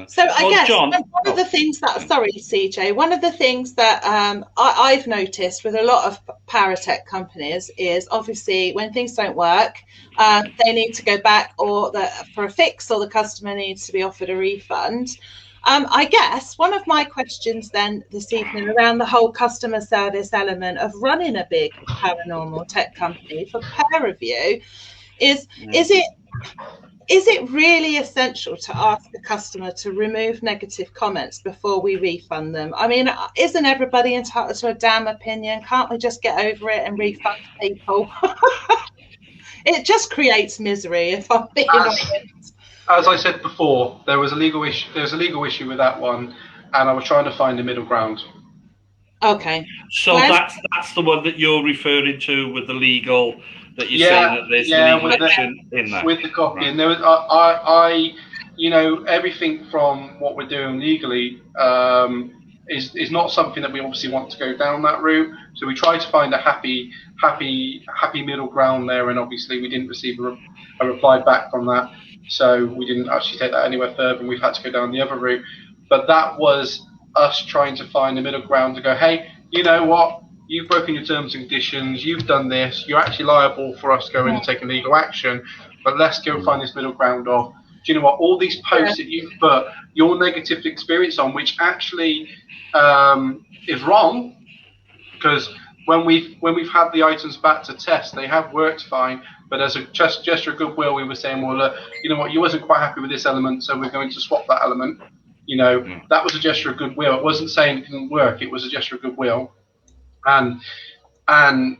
So I guess John, one of the things that, sorry, CJ, one of the things that I've noticed with a lot of Para Tec companies is obviously when things don't work, they need to go back for a fix, or the customer needs to be offered a refund. I guess one of my questions then this evening around the whole customer service element of running a big paranormal tech company for peer review is it really essential to ask the customer to remove negative comments before we refund them? I mean, isn't everybody entitled to a damn opinion? Can't we just get over it and refund people? It just creates misery, if I'm being honest. As I said before, there was a legal issue. There's a legal issue with that one, and I was trying to find a middle ground. Okay. So that's the one that you're referring to with the legal. That you're saying that there's legal action in that. With the copy, right. And there was you know, everything from what we're doing legally is not something that we obviously want to go down that route. So we try to find a happy middle ground there, and obviously we didn't receive a reply back from that, so we didn't actually take that anywhere further, and we've had to go down the other route. But that was us trying to find a middle ground to go, hey, you know what? You've broken your terms and conditions, you've done this, you're actually liable for us going and taking legal action, but let's go find this middle ground of, do you know what, all these posts that you've put your negative experience on, which actually is wrong, because when we've had the items back to test, they have worked fine, but as a gesture of goodwill, we were saying, well, look, you know what, you wasn't quite happy with this element, so we're going to swap that element. You know, that was a gesture of goodwill. It wasn't saying it didn't work, it was a gesture of goodwill. And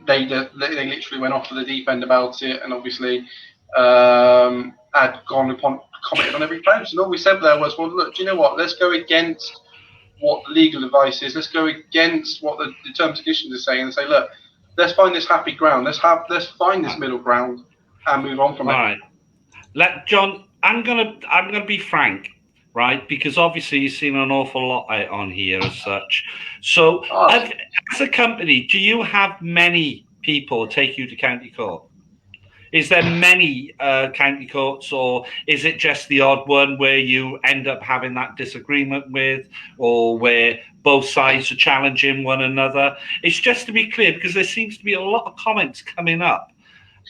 they literally went off to the deep end about it, and obviously had commented on every post. And all we said there was, well, look, do you know what? Let's go against what the legal advice is. Let's go against what the terms and conditions are saying, and say, look, let's find this happy ground. Let's find this middle ground and move on from it. All right, John. I'm gonna be frank. Right, because obviously you've seen an awful lot out on here as such. So, as a company, do you have many people take you to county court? Is there many county courts, or is it just the odd one where you end up having that disagreement with, or where both sides are challenging one another? It's just to be clear, because there seems to be a lot of comments coming up.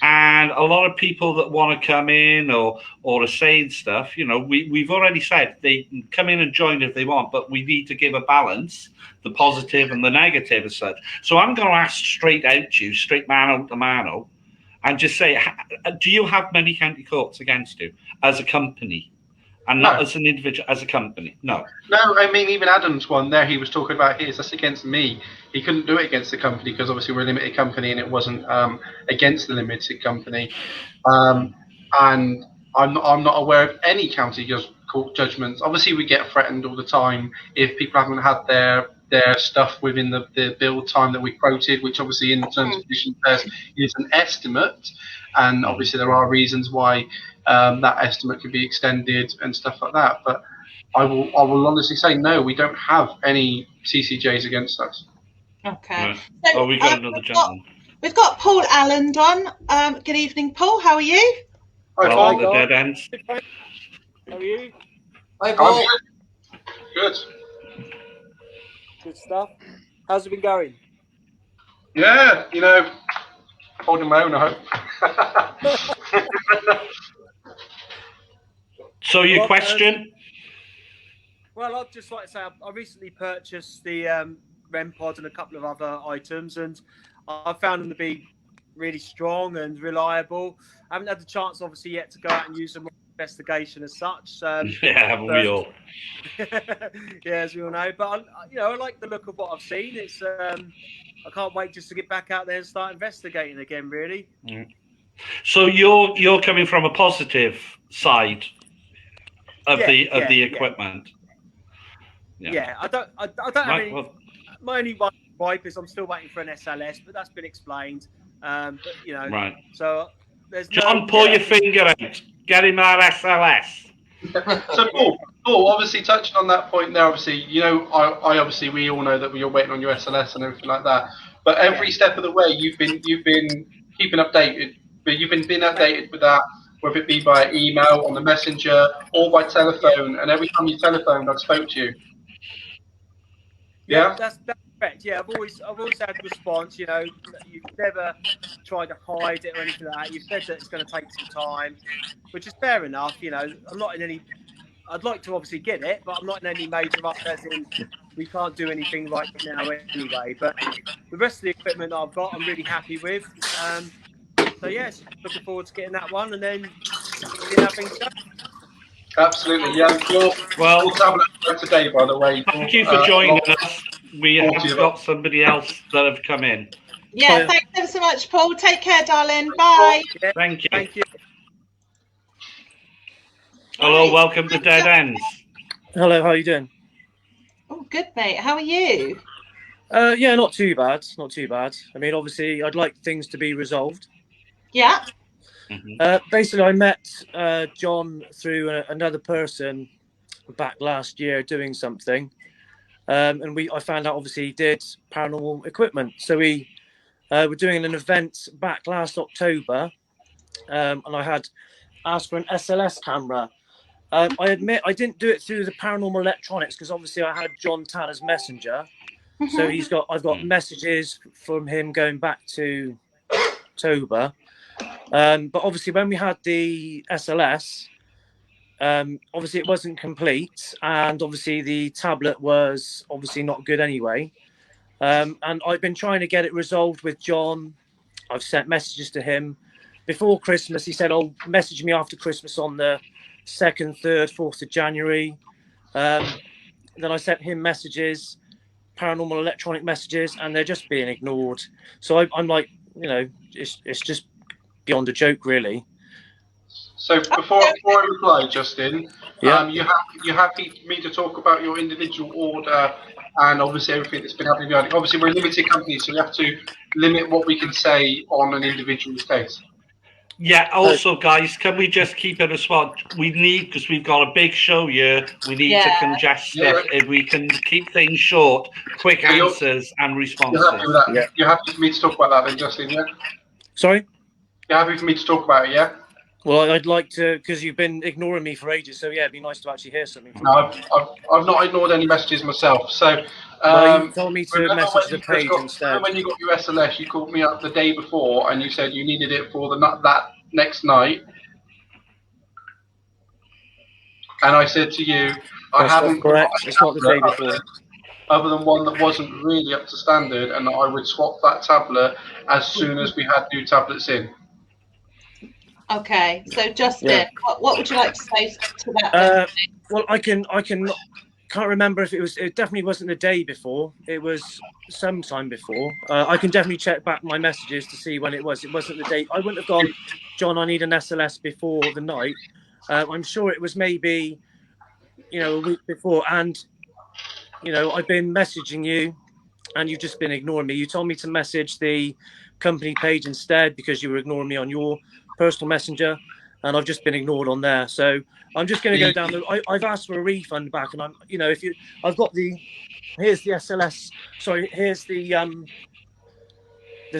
And a lot of people that want to come in or are saying stuff, you know, we've already said they can come in and join if they want, but we need to give a balance, the positive and the negative as such. So I'm going to ask straight out to you, straight mano to mano, and just say, do you have many county courts against you as a company? And not as an individual, as a company. No. No, I mean, even Adam's one there, he was talking about his, that's against me. He couldn't do it against the company because obviously we're a limited company and it wasn't against the limited company. And I'm not aware of any county court judgments. Obviously, we get threatened all the time if people haven't had their stuff within the build time that we quoted, which obviously in the terms and conditions is an estimate. And obviously there are reasons why that estimate could be extended and stuff like that. But I will honestly say no, we don't have any CCJs against us. Okay. Right. So, we got another gentleman. We've got Paul Allen on. Good evening, Paul. How are you? Hi, Paul. The dead ends. How are you? Hi, Paul. Good. Good stuff. How's it been going? Yeah, you know, holding my own, I hope. So your question? Well, I'd just like to say I recently purchased the REM pod and a couple of other items, and I found them to be really strong and reliable. I haven't had the chance, obviously, yet to go out and use them on investigation as such. Yeah, haven't we all? Yeah, as we all know. But I like the look of what I've seen. It's I can't wait just to get back out there and start investigating again. Really. So you're coming from a positive side of the equipment. Yeah, I don't have any. My only gripe is I'm still waiting for an SLS, but that's been explained. But right. So there's John, pull your finger out. Get him that SLS. So Paul, obviously touching on that point there, obviously, I obviously we all know that you're waiting on your SLS and everything like that. But every step of the way, you've been keeping updated. But you've been updated with that. whether it be by email, on the messenger, or by telephone. And every time you telephoned, I spoke to you. Yeah? That's correct. Yeah, I've always had response. You know, you've never tried to hide it or anything like that. You've said that it's going to take some time, which is fair enough. You know, I'm not in any. I'd like to obviously get it, but I'm not in any major rush. As in, we can't do anything right now anyway. But the rest of the equipment I've got, I'm really happy with. So yes, looking forward to getting that one, and then seeing how things go. Absolutely, yeah. We'll tablet today, by the way. Thank you for joining us. We have got somebody else that have come in. Yeah, thanks ever so much, Paul. Take care, darling. Bye. Yeah, thank you. Thank you. Hello, welcome to Dead Ends. Hello, how are you doing? Oh, good, mate. How are you? Yeah, not too bad. Not too bad. I mean, obviously, I'd like things to be resolved. Yeah. Basically, I met John through another person back last year doing something, and I found out obviously he did paranormal equipment. So we were doing an event back last October, and I had asked for an SLS camera. I admit I didn't do it through the paranormal electronics because obviously I had John Tanner's messenger. So I've got messages from him going back to October. But obviously when we had the SLS, obviously it wasn't complete, and obviously the tablet was obviously not good anyway. And I've been trying to get it resolved with John. I've sent messages to him before Christmas. He said, "Oh, message me after Christmas on the 2nd, 3rd, 4th of January." Then I sent him messages, paranormal electronic messages, and they're just being ignored. So I'm like, you know, it's just beyond a joke, really. So before I reply, Justin, Yeah. you happy for me to talk about your individual order and obviously everything that's been happening behind it? Obviously, we're a limited company, so we have to limit what we can say on an individual's case. Yeah, also, guys, can we just keep it a spot? We need, because we've got a big show here, we need to congest it. If we can keep things short, quick answers and responses. You're happy with that? Yeah. You're happy for me to talk about that then, Justin, yeah? Sorry? You're happy for me to talk about it, yeah? Well, I'd like to, because you've been ignoring me for ages, so yeah, it'd be nice to actually hear something from you. No, I've not ignored any messages myself, so... well, you told me to message the page instead. When you got your SLS, you called me up the day before and you said you needed it for that next night. And I said to you, I haven't... correct, it's not the day before. Other than one that wasn't really up to standard, and I would swap that tablet as soon as we had new tablets in. Okay, so Justin, what would you like to say to that? Well, I can't remember if it definitely wasn't the day before. It was sometime before. I can definitely check back my messages to see when it was. It wasn't the day. I wouldn't have gone, John, I need an SLS before the night. I'm sure it was maybe, you know, a week before. And, you know, I've been messaging you and you've just been ignoring me. You told me to message the company page instead because you were ignoring me on your personal messenger, and I've just been ignored on there. So I'm just going to go down I've asked for a refund back, and here's the SLS. Sorry, here's the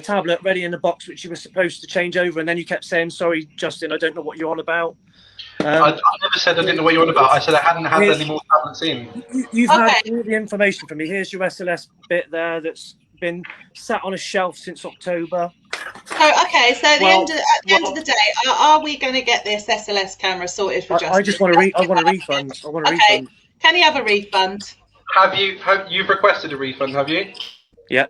tablet ready in the box, which you were supposed to change over, and then you kept saying, "Sorry, Justin, I don't know what you're on about." I never said I didn't know what you're on about. I said I hadn't had any more tablets in. You've had all the information from me. Here's your SLS bit there that's been sat on a shelf since October. Oh, okay. So at the end of the day, are we going to get this SLS camera sorted for Justin? I just want I want a refund. I want a refund. Can you have a refund? You've requested a refund? Have you? Yeah.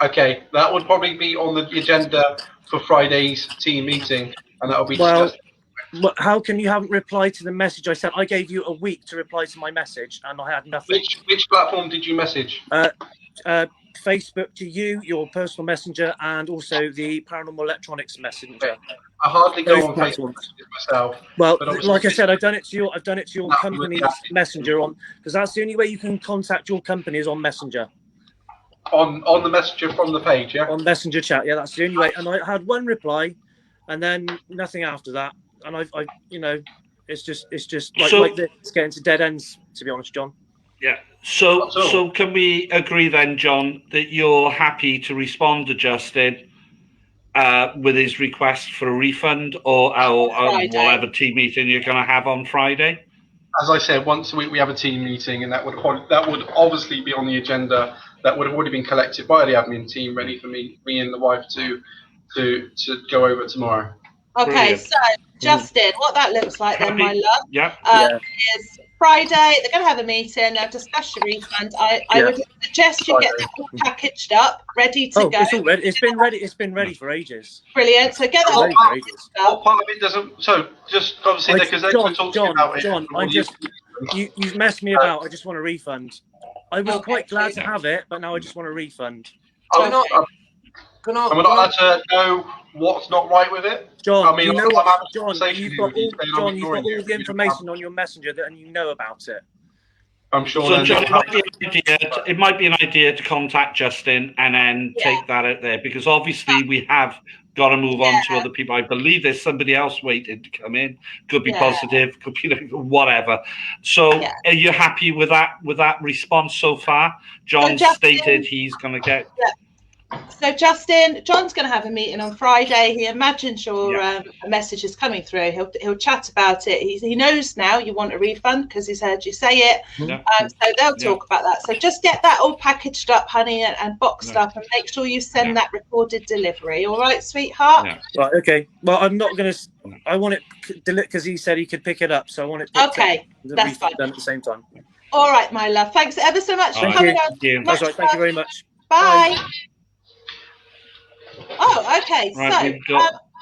Okay, that would probably be on the agenda for Friday's team meeting, and that'll be discussed. Well, how can you haven't replied to the message I sent? I gave you a week to reply to my message, and I had nothing. Which platform did you message? Facebook to you, your personal messenger, and also the paranormal electronics messenger. I hardly go on Facebook myself. Well, like I said, I've done it to your company's messenger because that's the only way you can contact your company is on Messenger. On the messenger from the page, yeah. On Messenger chat, yeah, that's the only way. And I had one reply, and then nothing after that. And I you know, it's just like this. It's getting to dead ends, to be honest, John. Yeah. So can we agree then, John, that you're happy to respond to Justin with his request for a refund, or whatever team meeting you're going to have on Friday? As I said, once a week we have a team meeting, and that would obviously be on the agenda. That would have already been collected by the admin team, ready for me and the wife to go over tomorrow. Okay, Brilliant. so Justin, what that looks like then, my love, Yeah. is Friday. They're going to have a meeting. They'll discuss your refund. I would suggest you get that all packaged up, ready to go. It's all ready. It's been ready. It's been ready for ages. Brilliant. So get that all packaged up. What part of it doesn't? So just obviously because they're talking about it. John, you've messed me about. I just want a refund. I was quite glad to have it, but now I just want a refund. Am I not allowed to know what's not right with it? John, I mean, you know I'm what? having John, a you've conversation got all the information on your messenger and you know about it. I'm sure. So, John, it might be an idea to contact Justin and then take that out there, because obviously we have got to move on to other people. I believe there's somebody else waiting to come in. Could be positive, could be whatever. So, are you happy with that response so far? John stated he's going to get. So John's going to have a meeting on Friday. He imagines your message is coming through. He'll chat about it. He knows now you want a refund because he's heard you say it. So they'll talk about that. So just get that all packaged up, honey, and boxed up, and make sure you send that recorded delivery. All right, sweetheart? Right, okay. Well, I'm not going to. I want it because he said he could pick it up. So I want it. Okay, that's fine. Done at the same time. All right, my love. Thanks ever so much for coming on. That's right. Thank you very much. Bye. Oh, okay. Right, so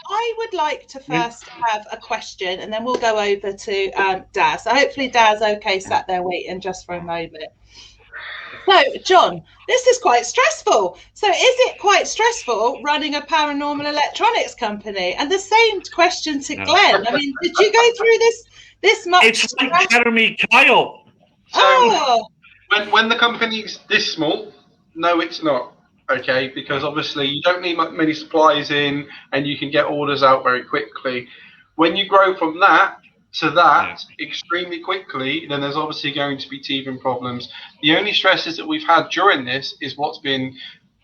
I would like to first have a question, and then we'll go over to Daz. So hopefully Daz sat there waiting just for a moment. So, John, this is quite stressful. So is it quite stressful running a paranormal electronics company? And the same question to Glenn. I mean, did you go through this much? It's like Jeremy Kyle. So when the company's this small, no, it's not. Okay, because obviously you don't need many supplies in, and you can get orders out very quickly. When you grow from that to that extremely quickly, then there's obviously going to be teething problems. The only stresses that we've had during this is what's been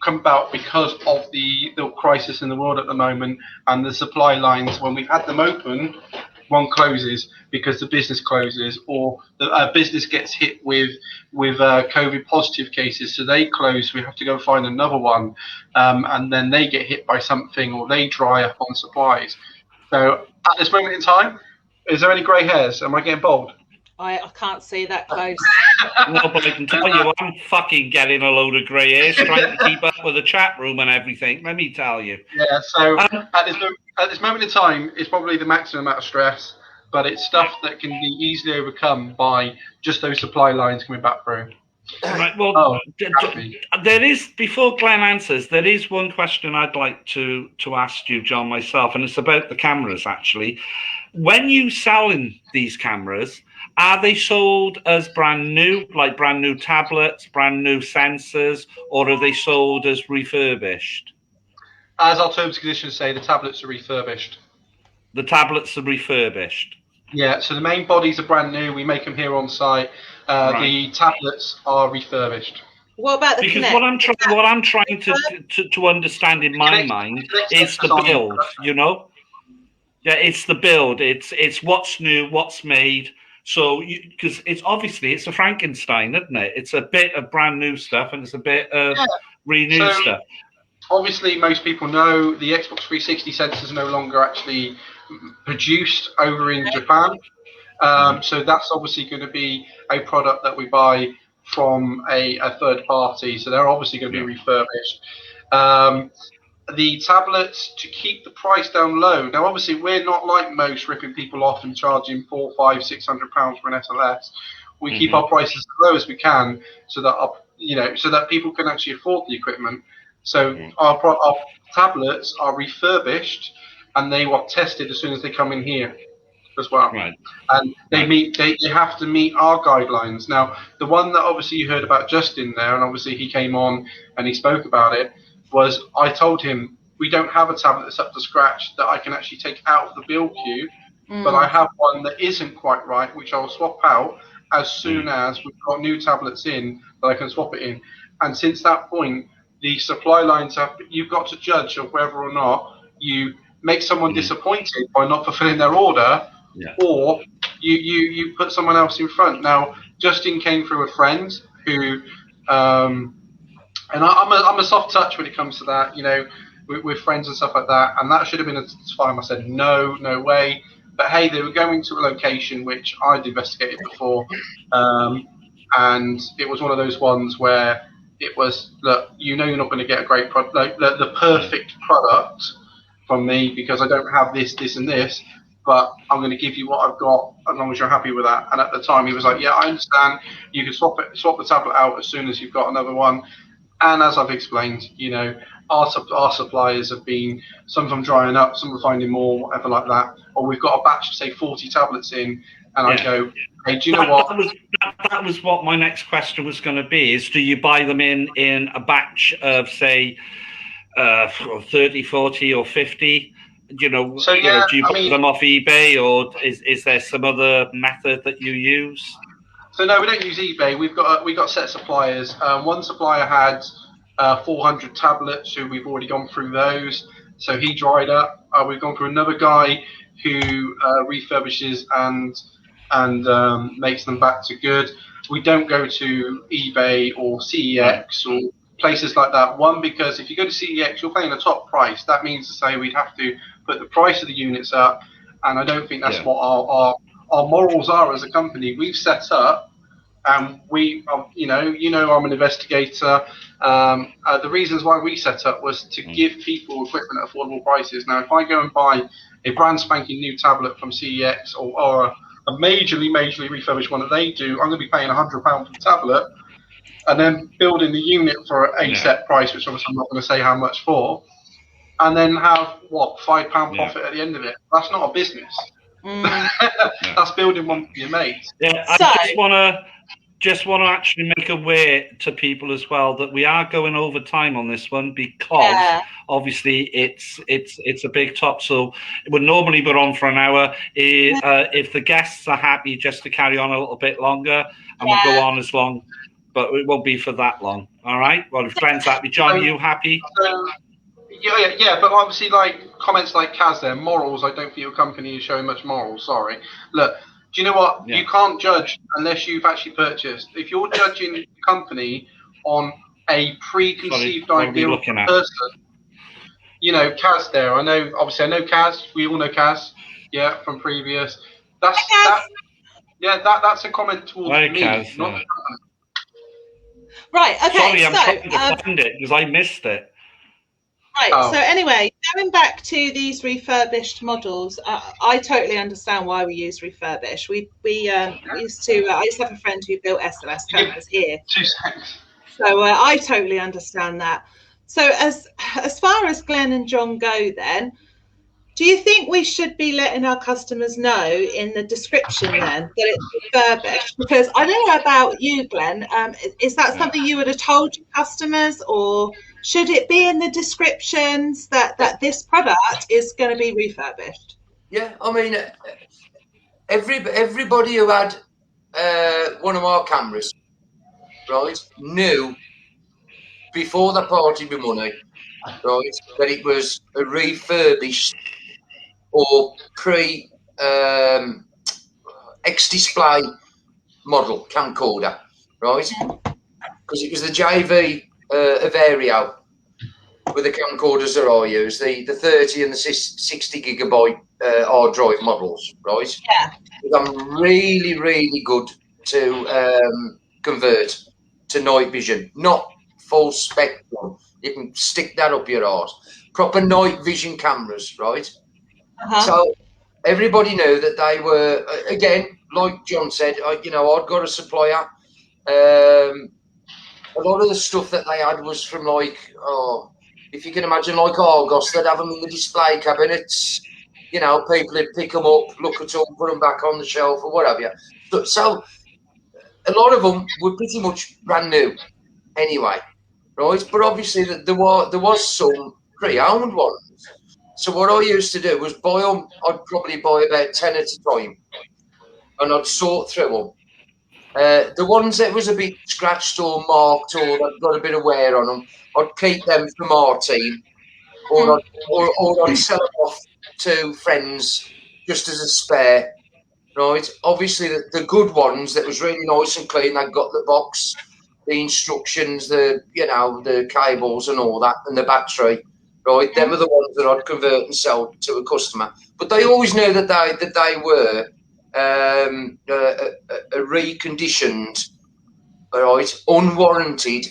come about because of the crisis in the world at the moment and the supply lines. When we've had them open, one closes because the business closes, or the business gets hit with COVID positive cases, so they close. We have to go find another one, and then they get hit by something, or they dry up on supplies. So at this moment in time, is there any grey hairs? Am I getting bald? I can't see that close. No, but I can tell you, I'm fucking getting a load of grey hairs trying to keep up with the chat room and everything. Let me tell you. Yeah. So at this moment in time, it's probably the maximum amount of stress, but it's stuff that can be easily overcome by just those supply lines coming back through. Right. Well, there is, before Glenn answers, there is one question I'd like to ask you, John, myself, and it's about the cameras, actually. When you selling these cameras, are they sold as brand new, like brand new tablets, brand new sensors, or are they sold as refurbished? As our terms and conditions say, the tablets are refurbished. The tablets are refurbished. Yeah, so the main bodies are brand new. We make them here on site. The tablets are refurbished. What about the because Connect? what I'm trying to understand in my mind is the build. You know, it's the build. It's what's new, what's made. So because it's obviously it's a Frankenstein, isn't it? It's a bit of brand new stuff and it's a bit of renewed stuff. Obviously, most people know the Xbox 360 sensors are no longer actually produced over in Japan. So that's obviously going to be a product that we buy from a third party. So they're obviously going to be refurbished. The tablets, to keep the price down low. Now, obviously, we're not like most, ripping people off and charging £400, £500, £600 for an SLS. We keep our prices as low as we can, so that so that people can actually afford the equipment. So our tablets are refurbished, and they are tested as soon as they come in here as well. Right. And they have to meet our guidelines. Now, the one that obviously you heard about Justin there, and obviously he came on and he spoke about it, was I told him we don't have a tablet that's up to scratch that I can actually take out of the build queue, but I have one that isn't quite right, which I'll swap out as soon as we've got new tablets in that I can swap it in. And since that point, the supply lines you've got to judge of whether or not you make someone disappointed by not fulfilling their order, or you put someone else in front. Now, Justin came through a friend who, and I'm a soft touch when it comes to that, you know, with friends and stuff like that, and that should have been a time I said no way. But hey, they were going to a location which I'd investigated before, and it was one of those ones where it was, look, you know, you're not going to get a great product, like the perfect product from me, because I don't have this, and this, but I'm going to give you what I've got as long as you're happy with that. And at the time, he was like, yeah, I understand. You can swap the tablet out as soon as you've got another one. And as I've explained, you know, our suppliers have been, some of them drying up, some are finding more, whatever like that. Or we've got a batch of, say, 40 tablets in, and I go, hey, do you know what? That was what my next question was going to be, is do you buy them in a batch of, say, 30, 40 or 50? You know, so, you know, do you buy them off eBay, or is there some other method that you use? So no, we don't use eBay. We've got set suppliers. One supplier had 400 tablets, who we've already gone through those. So he dried up. We've gone through another guy who refurbishes and makes them back to good. We don't go to eBay or CEX or places like that. One, because if you go to CEX, you're paying a top price. That means to say we'd have to put the price of the units up, and I don't think that's what our morals are as a company. We've set up, and we, you know, I'm an investigator. The reasons why we set up was to give people equipment at affordable prices. Now, if I go and buy a brand spanking new tablet from CEX or a majorly refurbished one that they do, I'm going to be paying £100 for the tablet, and then building the unit for a set price, which obviously I'm not going to say how much for, and then have £5 profit at the end of it. That's not a business. That's building one for your mates. I just want to actually make aware to people as well that we are going over time on this one, because obviously it's a big top. So we're normally on for an hour. If the guests are happy just to carry on a little bit longer, and we'll go on as long, but it won't be for that long. All right. Well, if Glenn's happy, John, you happy? Yeah, but obviously, like comments like Kaz there, morals, I don't feel your company is showing much morals. Sorry. Look, do you know what? You can't judge unless you've actually purchased. If you're judging a company on a preconceived idea of a person, you know, Kaz there, I know Kaz, we all know Kaz, from previous. That's a comment towards me, Kaz, not the company. Right, okay. Sorry, I'm trying to find it because I missed it. Right, so anyway, going back to these refurbished models, I totally understand why we use refurbish. We used to, I used to have a friend who built SLS cameras here. 2 seconds. So I totally understand that. So as far as Glenn and John go then, do you think we should be letting our customers know in the description then that it's refurbished? Because I don't know about you, Glenn. Is that something you would have told your customers, or should it be in the descriptions that this product is going to be refurbished? Yeah, I mean, everybody who had one of our cameras, right, knew before they parted with money, right, that it was a refurbished or X-Display model camcorder, right? Because it was the JV Avario with the camcorders that I use, the 30 and the 60 gigabyte hard drive models, right? Yeah. I'm really, really good to convert to night vision, not full spectrum. You can stick that up your arse. Proper night vision cameras, right? So everybody knew that they were, again, like John said, I'd got a supplier. A lot of the stuff that they had was from, like, if you can imagine, like Argos, they'd have them in the display cabinets. You know, people would pick them up, look at them, put them back on the shelf or whatever. So a lot of them were pretty much brand new anyway, right? But obviously there was some pre-owned ones. So what I used to do was buy them. I'd probably buy about 10 at a time, and I'd sort through them. The ones that was a bit scratched or marked or that got a bit of wear on them, I'd keep them from our team, or I'd sell them off to friends just as a spare. Right, obviously the good ones that was really nice and clean. They'd got the box, the instructions, the cables and all that, and the battery. Right, them are the ones that I'd convert and sell to a customer. But they always knew that they were a reconditioned, right, unwarranted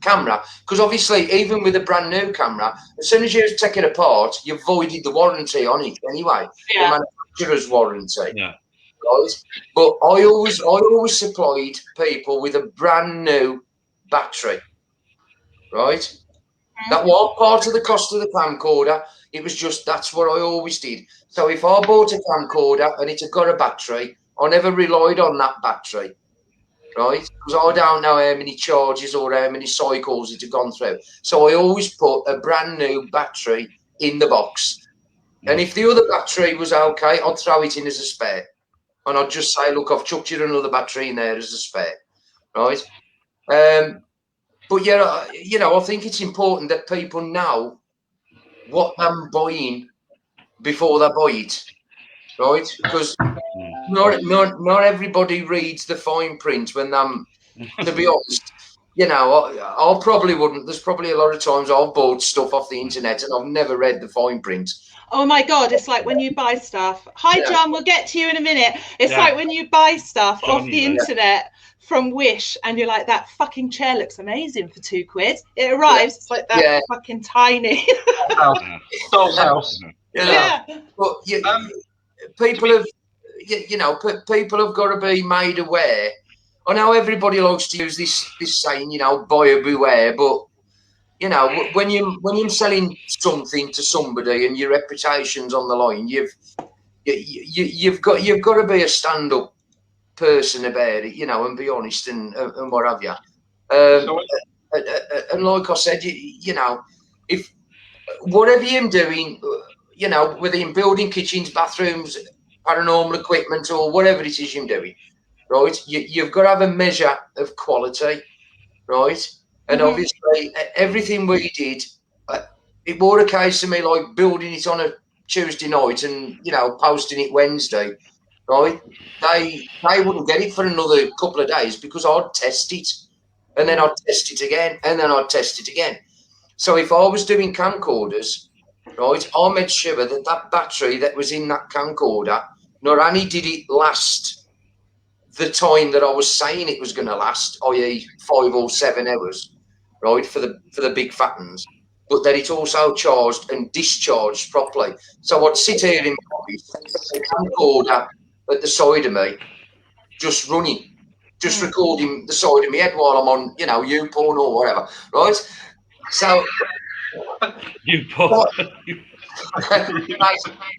camera. Because obviously, even with a brand new camera, as soon as you take it apart, you've voided the warranty on it anyway. Yeah. The manufacturer's warranty. Yeah. Right. But I always supplied people with a brand new battery. Right. That was part of the cost of the camcorder. It was just, that's what I always did. So if I bought a camcorder and it had got a battery, I never relied on that battery. Right? Because I don't know how many charges or how many cycles it had gone through. So I always put a brand new battery in the box. And if the other battery was okay, I'd throw it in as a spare. And I'd just say, look, I've chucked you another battery in there as a spare. Right? But yeah, you know, I think it's important that people know what they're buying before they buy it. Right? Because not everybody reads the fine print when them, to be honest, you know, I probably wouldn't. There's probably a lot of times I've bought stuff off the internet and I've never read the fine print. Oh my God, it's like when you buy stuff. Hi, John, we'll get to you in a minute. It's like when you buy stuff off the internet from Wish and you're like, that fucking chair looks amazing for £2. It arrives, it's like that fucking tiny. Doll's house. Yeah. But people have, you know, people have got to be made aware. I know everybody likes to use this saying, you know, buyer beware, but you know, when you're selling something to somebody and your reputation's on the line, you've got to be a stand-up person about it, you know, and be honest and what have you. And like I said, you know, if whatever you're doing, you know, whether you're building kitchens, bathrooms, paranormal equipment, or whatever it is you're doing, right? You've got to have a measure of quality, right? And obviously, everything we did, it were a case of me like building it on a Tuesday night and, you know, posting it Wednesday, right? They wouldn't get it for another couple of days because I'd test it, and then I'd test it again, and then I'd test it again. So if I was doing camcorders, right, I made sure that battery that was in that camcorder, not only did it last the time that I was saying it was going to last, i.e. 5 or 7 hours, right, for the big fat ones, but that it also charged and discharged properly. So I'd sit here in my office, a camcorder at the side of me, just running, just recording the side of my head while I'm on, you know, YouPorn or whatever, right? So YouPorn.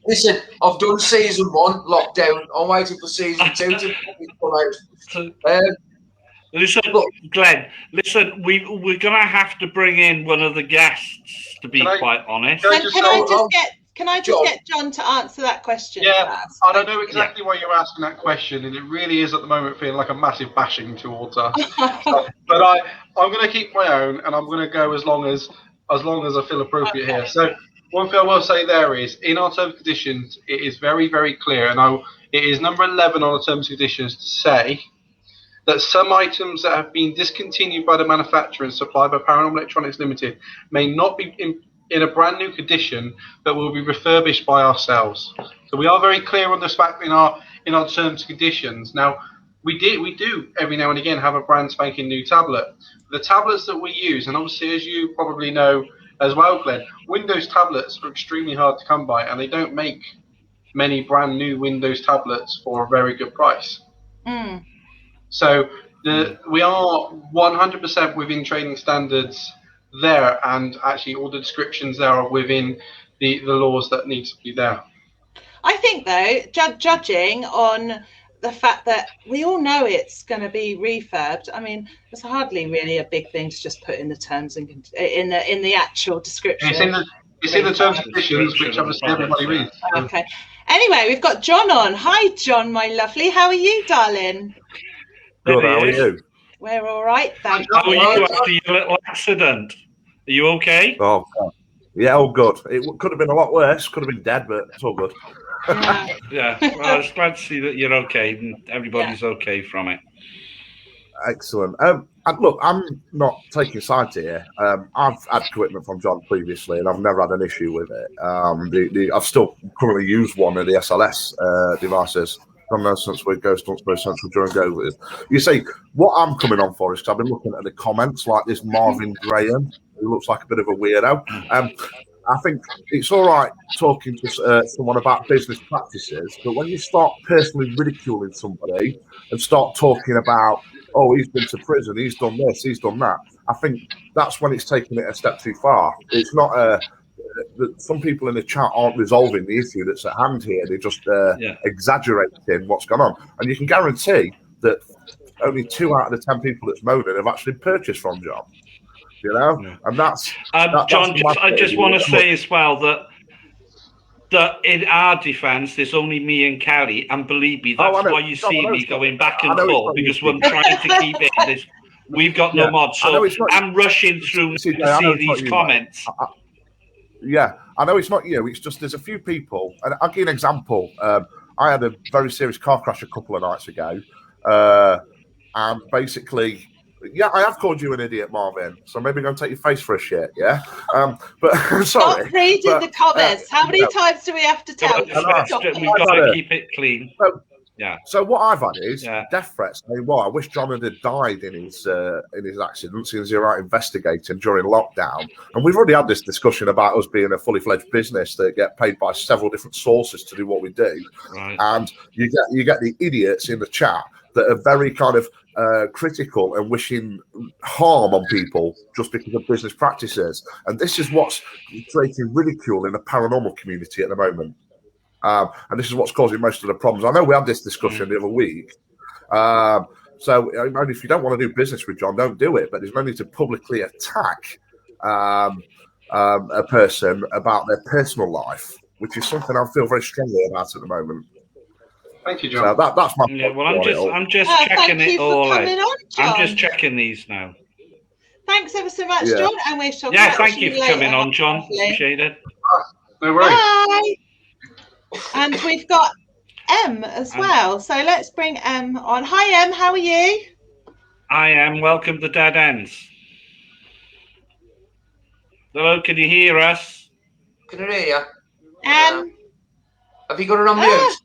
Listen, I've done season 1 lockdown. I'm waiting for season 2 to come out. Listen, Glenn. Listen, we're gonna have to bring in one of the guests. To be quite honest, can I just get John to answer that question? Yeah, first? I don't know exactly why you're asking that question, and it really is at the moment feeling like a massive bashing towards us. But I'm going to keep my own, and I'm going to go as long as I feel appropriate here. So one thing I will say there is, in our terms and conditions, it is very, very clear, and it is number 11 on the terms and conditions to say that some items that have been discontinued by the manufacturer and supplied by Paranormal Electronics Limited may not be in a brand new condition, but will be refurbished by ourselves. So we are very clear on this fact in our terms and conditions. Now, we do every now and again have a brand spanking new tablet. The tablets that we use, and obviously as you probably know as well, Glenn, Windows tablets are extremely hard to come by, and they don't make many brand new Windows tablets for a very good price. So we are 100% within trading standards there, and actually all the descriptions there are within the laws that need to be there. I think though, judging on the fact that we all know it's going to be refurbed, I mean, it's hardly really a big thing to just put in the terms and in the actual description. It's in the terms and conditions, which obviously everybody reads. Okay. Anyway, we've got John on. Hi, John, my lovely. How are you, darling? Good. How are you? We're all right, thanks. How are you after your little accident? Are you okay? Oh, God. Yeah, all good. It could have been a lot worse. Could have been dead, but it's all good. Yeah. Well, I was glad to see that you're okay and everybody's okay from it. Excellent. And look, I'm not taking sides here. I've had equipment from John previously, and I've never had an issue with it. I've still currently used one of the SLS devices from there since we go Central during COVID. You see, what I'm coming on for is because I've been looking at the comments, like this Marvin Graham, who looks like a bit of a weirdo. I think it's all right talking to someone about business practices, but when you start personally ridiculing somebody and start talking about, oh, he's been to prison, he's done this, he's done that, I think that's when it's taking it a step too far. It's not some people in the chat aren't resolving the issue that's at hand here. They're just exaggerating what's gone on. And you can guarantee that only 2 out of the 10 people that's moaning have actually purchased from John. You know, and that's John. I just want to say as well that in our defence, there's only me and Kelly, and believe me, that's why you see me going back and forth, because we're trying to keep it. We've got no mods, so I'm rushing through to see these comments. Yeah, I know it's not you. It's just there's a few people, and I'll give you an example. I had a very serious car crash a couple of nights ago, and basically. Yeah, I have called you an idiot, Marvin. So maybe go and take your face for a shit, yeah? But I'm sorry. Stop reading the comments. How many times do we have to tell you? We've got to keep it clean. So what I've had is death threats. I mean, I wish John had died in his accident, since you're out investigating during lockdown. And we've already had this discussion about us being a fully fledged business that get paid by several different sources to do what we do. Right. And you get the idiots in the chat that are very kind of critical and wishing harm on people just because of business practices. And this is what's creating ridicule in the paranormal community at the moment. And this is what's causing most of the problems. I know we had this discussion the other week. So if you don't want to do business with John, don't do it. But there's no need to publicly attack a person about their personal life, which is something I feel very strongly about at the moment. Thank you, John. So that's my. Yeah, well, I'm just checking it all out. I'm just checking these now. Thanks ever so much, John. And we shall. Yeah, thank you for coming on, John. Appreciate it. No worries. Bye. And we've got M as well. So let's bring M on. Hi, M. How are you? I am. Welcome to Dead Ends. Hello, can you hear us? Can I hear you? Have you got her on mute?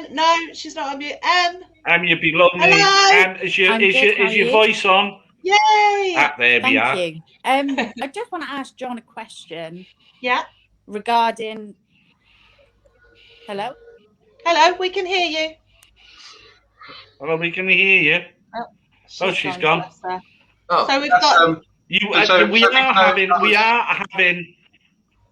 No, she's not on mute. You'd be lovely. Is your voice on? Yay! There we are. Thank you. I just want to ask John a question. Yeah. Regarding. Hello, we can hear you. Hello, we can hear you. She's gone. So we've got.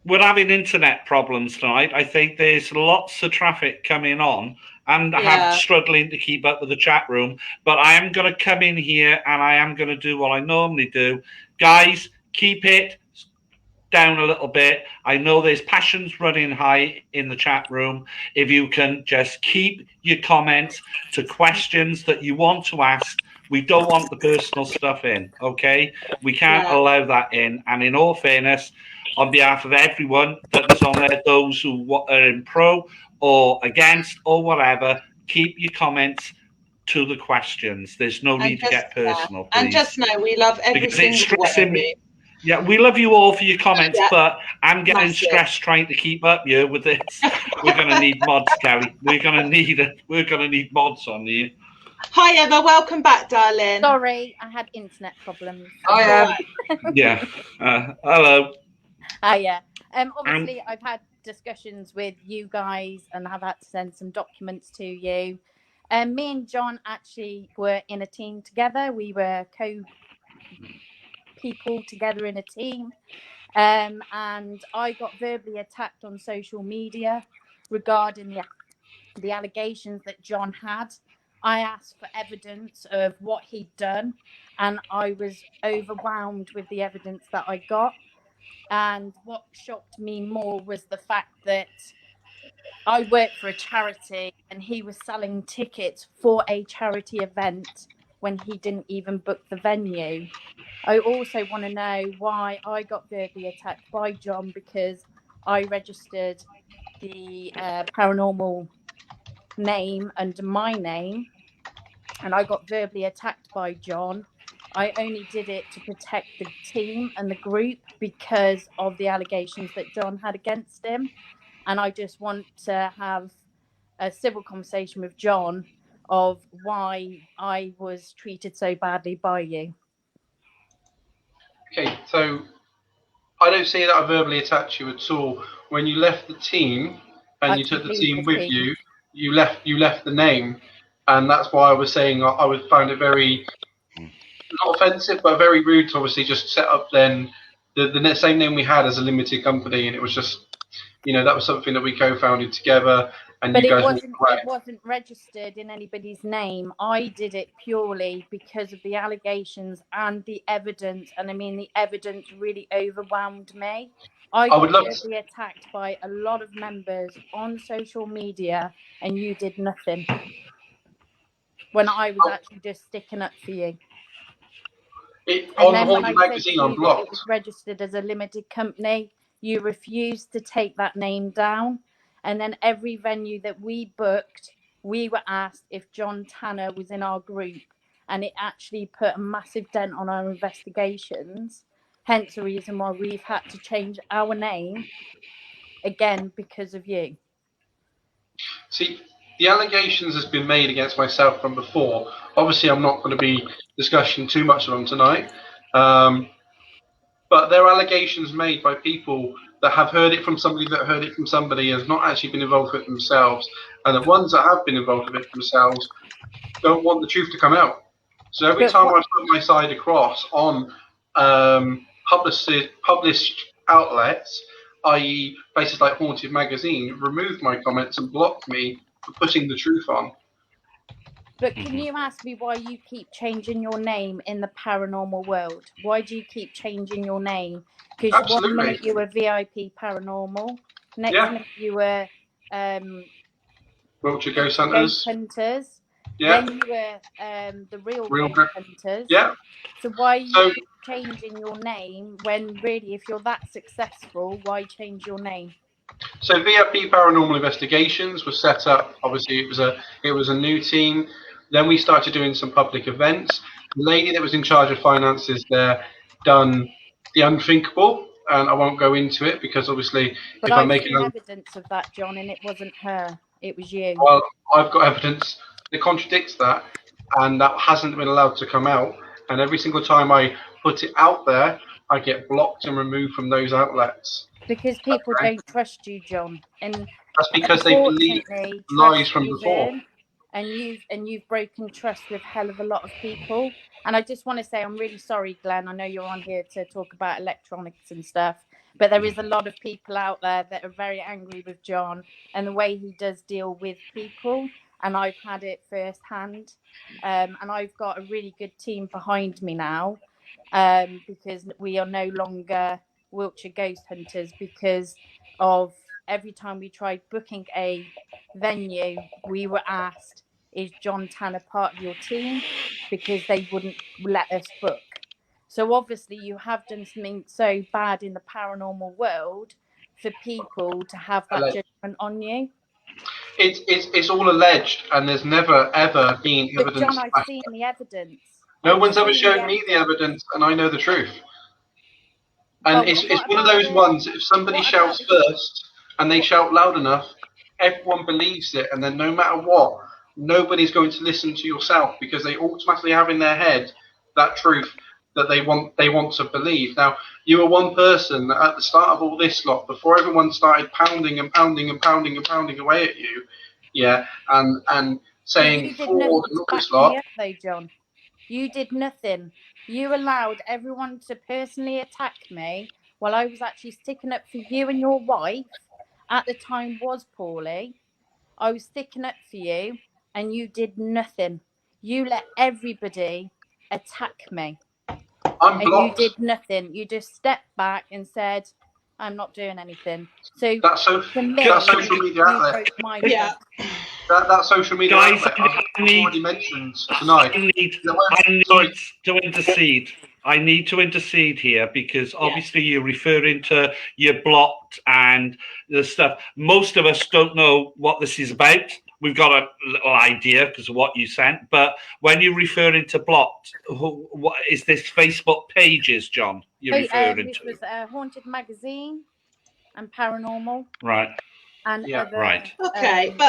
We're having internet problems tonight. I think there's lots of traffic coming on, and I'm struggling to keep up with the chat room. But I am going to come in here, and I am going to do what I normally do. Guys, keep it down a little bit. I know there's passions running high in the chat room. If you can just keep your comments to questions that you want to ask. We don't want the personal stuff in, okay? We can't allow that in. And in all fairness, on behalf of everyone that is on there, those who are in pro or against or whatever, keep your comments to the questions. There's no need to get personal, please. And just know we love every single one of you. Yeah, we love you all for your comments, but I'm getting stressed trying to keep up here with this. We're going to need mods, Kelly. We're going to need mods on here. Hi, Emma. Welcome back, darling. Sorry, I had internet problems. Hi, Yeah. Hello. Hiya. Obviously, I've had discussions with you guys, and I've had to send some documents to you. Me and John actually were in a team together. We were people together in a team, and I got verbally attacked on social media regarding the allegations that John had. I asked for evidence of what he'd done, and I was overwhelmed with the evidence that I got. And what shocked me more was the fact that I worked for a charity and he was selling tickets for a charity event when he didn't even book the venue. I also want to know why I got verbally attacked by John, because I registered the paranormal name under my name, and I got verbally attacked by John. I only did it to protect the team and the group because of the allegations that John had against him. And I just want to have a civil conversation with John of why I was treated so badly by you. Okay, so I don't see that I verbally attacked you at all. When you left the team and you took the team with you, you left the name, and that's why I was saying I would find it very, not offensive, but very rude to obviously just set up then the same name we had as a limited company, and it was just, that was something that we co-founded together. But it wasn't registered in anybody's name. I did it purely because of the allegations and the evidence. And I mean, the evidence really overwhelmed me. I got verbally attacked by a lot of members on social media, and you did nothing when I was actually just sticking up for you. And then when I said to you that it was registered as a limited company, you refused to take that name down. And then every venue that we booked, we were asked if John Tanner was in our group. And it actually put a massive dent on our investigations. Hence the reason why we've had to change our name again because of you. See, the allegations has been made against myself from before. Obviously, I'm not going to be discussing too much of them tonight. But there are allegations made by people that have heard it from somebody that heard it from somebody and has not actually been involved with it themselves. And the ones that have been involved with it themselves don't want the truth to come out. So every time I put my side across on published outlets, i.e. places like Haunted Magazine, removed my comments and blocked me for putting the truth on. But can you ask me why you keep changing your name in the paranormal world? Why do you keep changing your name? Because one minute you were VIP Paranormal, next minute you were Wiltshire Ghost Hunters. Then you were the real Ghost Hunters. Yeah. So why are you changing your name when really, if you're that successful, why change your name? So VIP Paranormal Investigations was set up. Obviously, it was a new team. Then we started doing some public events. The lady that was in charge of finances there done the unthinkable, and I won't go into it because obviously, but if I've I'm making evidence of that, John, and it wasn't her; it was you. Well, I've got evidence that contradicts that, and that hasn't been allowed to come out. And every single time I put it out there, I get blocked and removed from those outlets. Because people don't trust you, John, and that's because they believe lies from before. And you've broken trust with a hell of a lot of people. And I just want to say I'm really sorry, Glenn. I know you're on here to talk about electronics and stuff, but there is a lot of people out there that are very angry with John and the way he does deal with people. And I've had it firsthand. And I've got a really good team behind me now, because we are no longer Wiltshire Ghost Hunters, because of every time we tried booking a venue, we were asked, is John Tanner part of your team? Because they wouldn't let us book. So obviously you have done something so bad in the paranormal world for people to have that judgment on you. It's all alleged, and there's never ever been evidence. But John, I've seen the evidence. No one's ever shown me the evidence, and I know the truth. And it's one of those ones, if somebody shouts first and they shout loud enough, everyone believes it, and then no matter what, nobody's going to listen to yourself because they automatically have in their head that truth that they want to believe. Now, you were one person at the start of all this lot, before everyone started pounding and pounding and pounding and pounding away at you, and saying forward and all this lot. Though, John, you did nothing. You allowed everyone to personally attack me while I was actually sticking up for you, and your wife at the time was poorly. I was sticking up for you, and you did nothing. You let everybody attack me. I'm blocked. You did nothing. You just stepped back and said, I'm not doing anything. So that's social media outlet. that social media Guys, outlet I've already mentioned tonight. I need to intercede. I need to intercede here because obviously you're referring to you're blocked and the stuff. Most of us don't know what this is about. We've got a little idea because of what you sent, but when you're referring to blocked, what is this Facebook pages, John? You're referring this to? was Haunted Magazine and Paranormal. Right. And other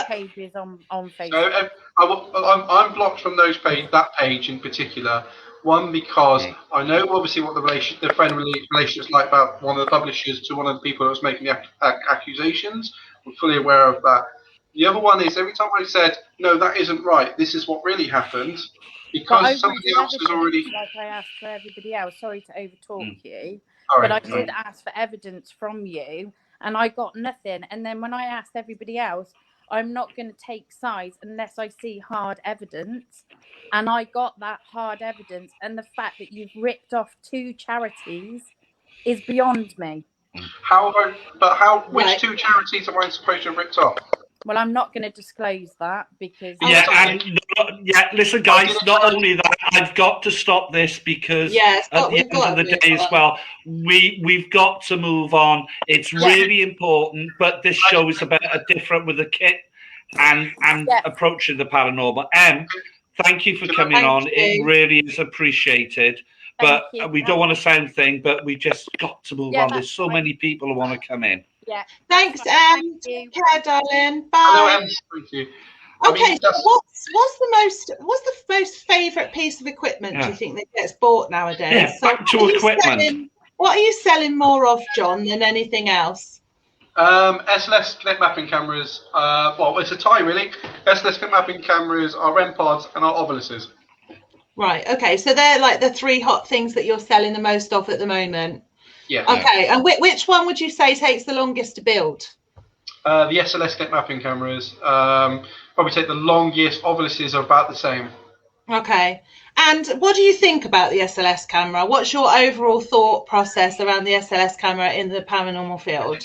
pages on Facebook. So I'm blocked from those that page in particular. One, because I know obviously what the friendly relationship's like about one of the publishers to one of the people that was making the accusations. I'm fully aware of that. The other one is every time I said, no, that isn't right, this is what really happened, because somebody else has already... Like I asked for everybody else, sorry to overtalk you, Sorry. but I did ask for evidence from you, and I got nothing. And then when I asked everybody else, I'm not going to take sides unless I see hard evidence. And I got that hard evidence. And the fact that you've ripped off 2 charities is beyond me. Which 2 charities am I supposed to have ripped off? Well, I'm not going to disclose that because... Listen, guys, not only that, I've got to stop this because at the end of the day as well, we've got to move on. It's really important, but this show is about a different with the kit and approaching the paranormal. Thank you for coming on. It really is appreciated. But we don't want to sound thing, but we just got to move on. There's so many people who want to come in. Yeah. Thanks, Em. Take care, darling. Bye. Thank you. Okay, so what's the most favourite piece of equipment do you think that gets bought nowadays? Yeah, back to equipment. What are you selling more of, John, than anything else? SLS connect mapping cameras. Well, it's a tie really. SLS connect mapping cameras, our REM pods, and our ovuluses. Right. Okay. So they're like the 3 hot things that you're selling the most of at the moment. Yeah. Okay. And which one would you say takes the longest to build? The SLS connect mapping cameras probably take the longest. Ovuluses are about the same. Okay. And what do you think about the SLS camera? What's your overall thought process around the SLS camera in the paranormal field?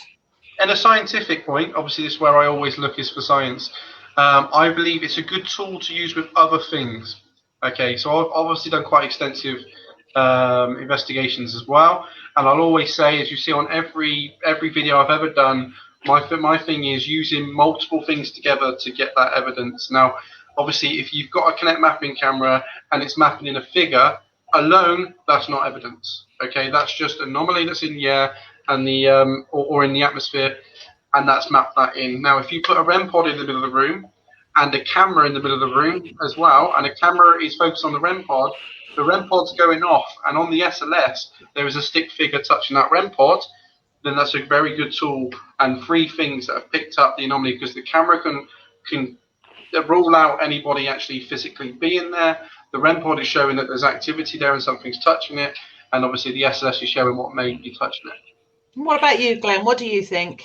And a scientific point, obviously this is where I always look, is for science. I believe it's a good tool to use with other things. Okay, so I've obviously done quite extensive investigations as well, and I'll always say, as you see on every video I've ever done, my thing is using multiple things together to get that evidence. Now, obviously, if you've got a Connect mapping camera and it's mapping in a figure alone, that's not evidence. Okay, that's just an anomaly that's in the air and the or in the atmosphere, and that's mapped that in. Now, if you put a REM pod in the middle of the room and a camera in the middle of the room as well, and a camera is focused on the REM pod, the REM pod's going off, and on the SLS there is a stick figure touching that REM pod, then that's a very good tool and 3 things that have picked up the anomaly, because the camera can rule out anybody actually physically being there. The REM pod is showing that there's activity there and something's touching it, and obviously the SLS is showing what may be touching it. What about you, Glenn? What do you think?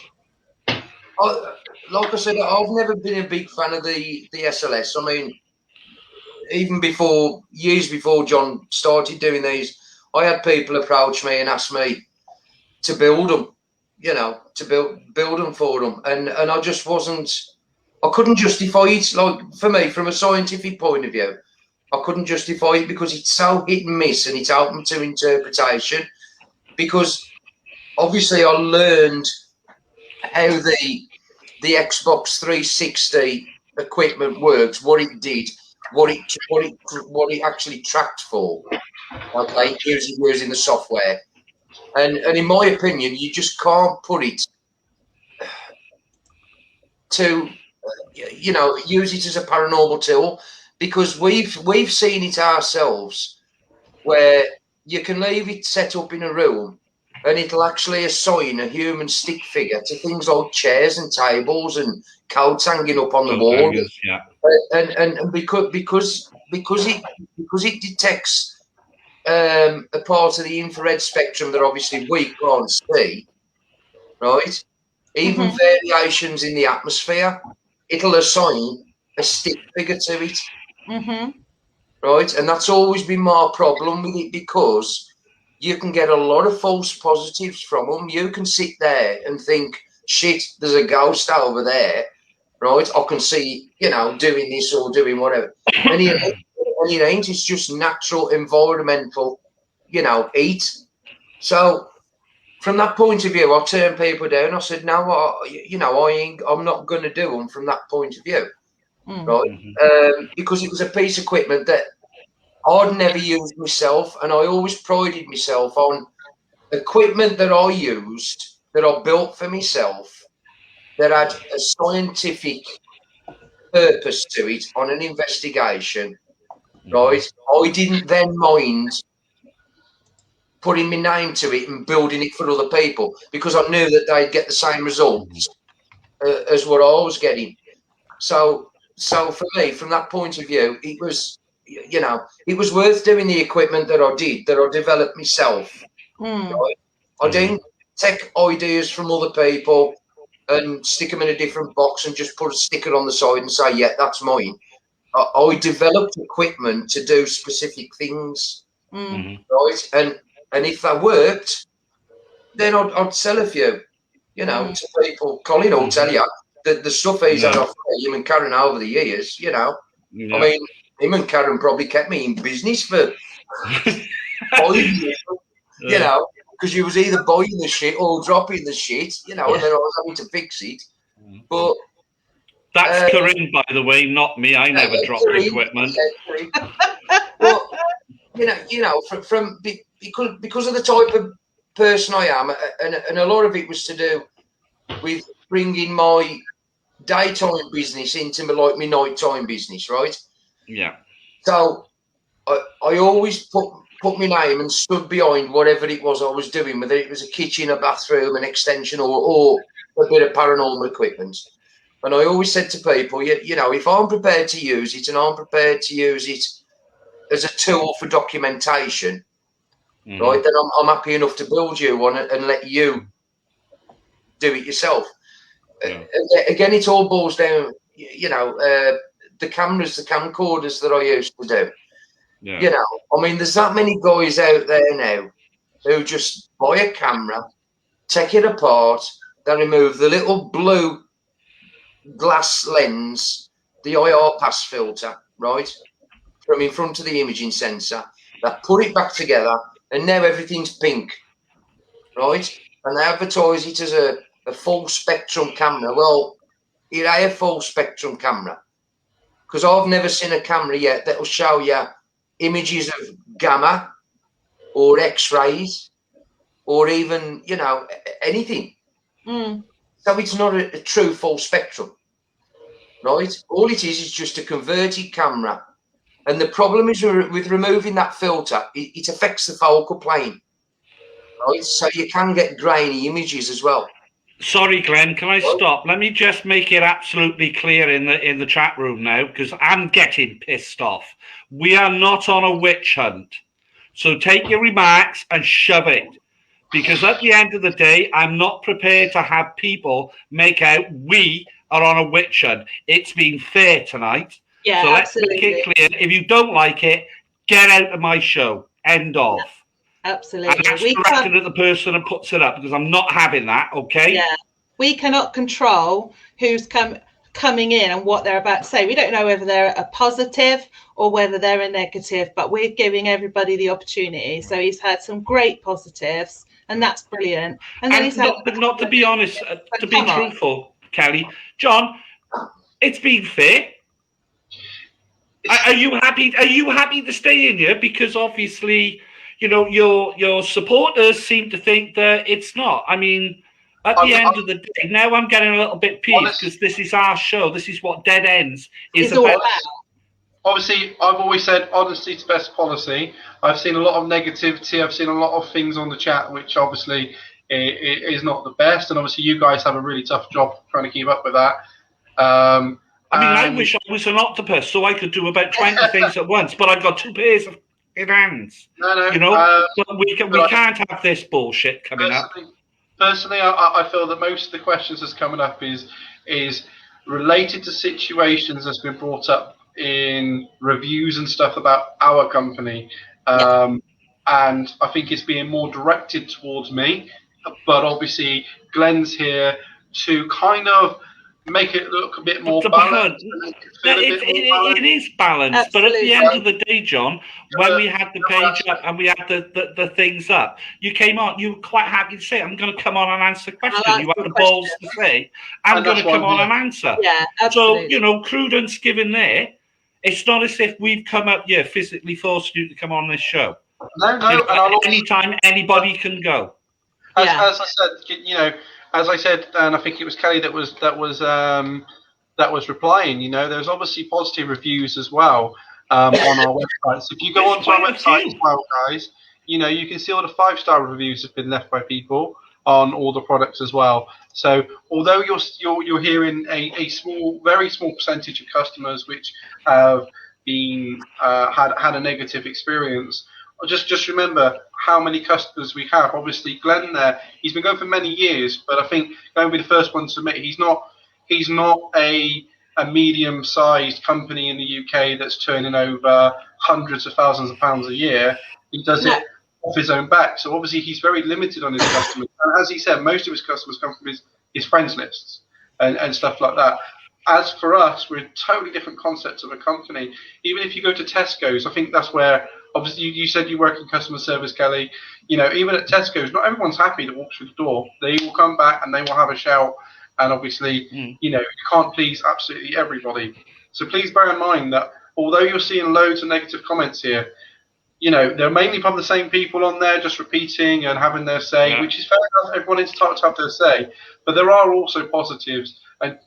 Like I said, I've never been a big fan of the SLS. I mean, even years before John started doing these, I had people approach me and ask me to build them, to build them for them, and I just I couldn't justify it. Like, for me, from a scientific point of view, I couldn't justify it because it's so hit and miss, and it's open to interpretation. Because obviously, I learned how the Xbox 360 equipment works, what it did, what it actually tracked for. Okay, using the software, and in my opinion, you just can't put it to use it as a paranormal tool, because we've seen it ourselves, where you can leave it set up in a room and it'll actually assign a human stick figure to things like chairs and tables and coats hanging up on the wall. And because it detects a part of the infrared spectrum that obviously we can't see, right? Even variations in the atmosphere, it'll assign a stick figure to it, right? And that's always been my problem with it, because you can get a lot of false positives from them. You can sit there and think, shit, there's a ghost over there, right? I can see, doing this or doing whatever. And it ain't. It's just natural environmental, heat. So from that point of view, I turned people down. I said, no, I'm not going to do them from that point of view, right? Because it was a piece of equipment that I'd never used myself, and I always prided myself on equipment that I used, that I built for myself, that had a scientific purpose to it on an investigation, right? I didn't then mind putting my name to it and building it for other people because I knew that they'd get the same results as what I was getting. So for me, from that point of view, it was, it was worth doing the equipment that I did, that I developed myself. Right? I didn't take ideas from other people and stick them in a different box and just put a sticker on the side and say, yeah, that's mine. I developed equipment to do specific things, right? And if that worked, then I'd sell a few, to people. Colin will tell you that the stuff he's had off him and Karen over the years, I mean, him and Karen probably kept me in business for 5 years, because you was either buying the shit or dropping the shit, and then I was having to fix it. But that's Corinne, by the way, not me. I never dropped equipment. But because of the type of person I am, and a lot of it was to do with bringing my daytime business into my nighttime business, right? Yeah. So I always put my name and stood behind whatever it was I was doing, whether it was a kitchen, a bathroom, an extension, or a bit of paranormal equipment. And I always said to people, if I'm prepared to use it and I'm prepared to use it as a tool for documentation, right, then I'm happy enough to build you one and let you do it yourself. Again, it all boils down, the cameras, the camcorders that I used to do. Yeah. I mean, there's that many guys out there now who just buy a camera, take it apart, they remove the little blue glass lens, the IR pass filter, right, from in front of the imaging sensor. They put it back together, and now everything's pink, right? And they advertise it as a full spectrum camera. Well, it ain't a full spectrum camera, because I've never seen a camera yet that will show you images of gamma or X-rays or even, anything. So it's not a true full spectrum, right? All it is just a converted camera. And the problem is with removing that filter, it affects the focal plane, right? So you can get grainy images as well. Sorry, Glenn, can I stop? Let me just make it absolutely clear in the chat room now, because I'm getting pissed off. We are not on a witch hunt. So take your remarks and shove it. Because at the end of the day, I'm not prepared to have people make out we are on a witch hunt. It's been fair tonight. Yeah, so let's absolutely. make it clear. If you don't like it, get out of my show. End of. Absolutely. And that's directed at the person that puts it up, because I'm not having that, okay? Yeah. We cannot control who's coming in and what they're about to say. We don't know whether they're a positive or whether they're a negative, but we're giving everybody the opportunity. So he's had some great positives, and that's brilliant. And then he's not to be honest, to be truthful, Kelly, John, it's been fair. Are you happy? Are you happy to stay in here? Because obviously, your supporters seem to think that it's not. I mean, at the end of the day, now I'm getting a little bit peeved because this is our show. This is what Dead Ends is about. Obviously, I've always said honesty is best policy. I've seen a lot of negativity. I've seen a lot of things on the chat, which obviously is not the best. And obviously, you guys have a really tough job trying to keep up with that. I wish I was an octopus so I could do about 20 things at once, but I've got 2 pairs of hands. No. But we can't have this bullshit coming up. Personally, I feel that most of the questions that's coming up is related to situations that's been brought up in reviews and stuff about our company. And I think it's being more directed towards me. But obviously, Glenn's here to kind of make it look a bit more balanced. It is balanced, but at the end of the day, John, when we had the page up and we had the things up, you came on, you were quite happy to say, I'm going to come on and answer the question. You had the balls to say, I'm going to come on and answer. Yeah, absolutely. So, you know, credence given there, it's not as if we've come up, physically forced you to come on this show. No, you know, anytime anybody can go. As I said, you know, as I said, and I think it was Kelly that was replying. You know, there's obviously positive reviews as well on our website. So if you go onto our website as well, guys, you know, you can see all the 5-star reviews have been left by people on all the products as well. So although you're hearing a small, very small percentage of customers which have been had a negative experience, just remember how many customers we have. Obviously, Glenn there, he's been going for many years, but I think going to be the first one to admit he's not a medium-sized company in the UK that's turning over hundreds of thousands of pounds a year. He does it off his own back. So obviously he's very limited on his customers. And as he said, most of his customers come from his friends lists and stuff like that. As for us, we're a totally different concept of a company. Even if you go to Tesco's, I think that's where, obviously, you said you work in customer service, Kelly. You know, even at Tesco's, not everyone's happy that walks through the door. They will come back and they will have a shout. And obviously, you know, you can't please absolutely everybody. So please bear in mind that although you're seeing loads of negative comments here, you know, they're mainly from the same people on there, just repeating and having their say, which is fair enough. Everyone is entitled to have their say. But there are also positives. And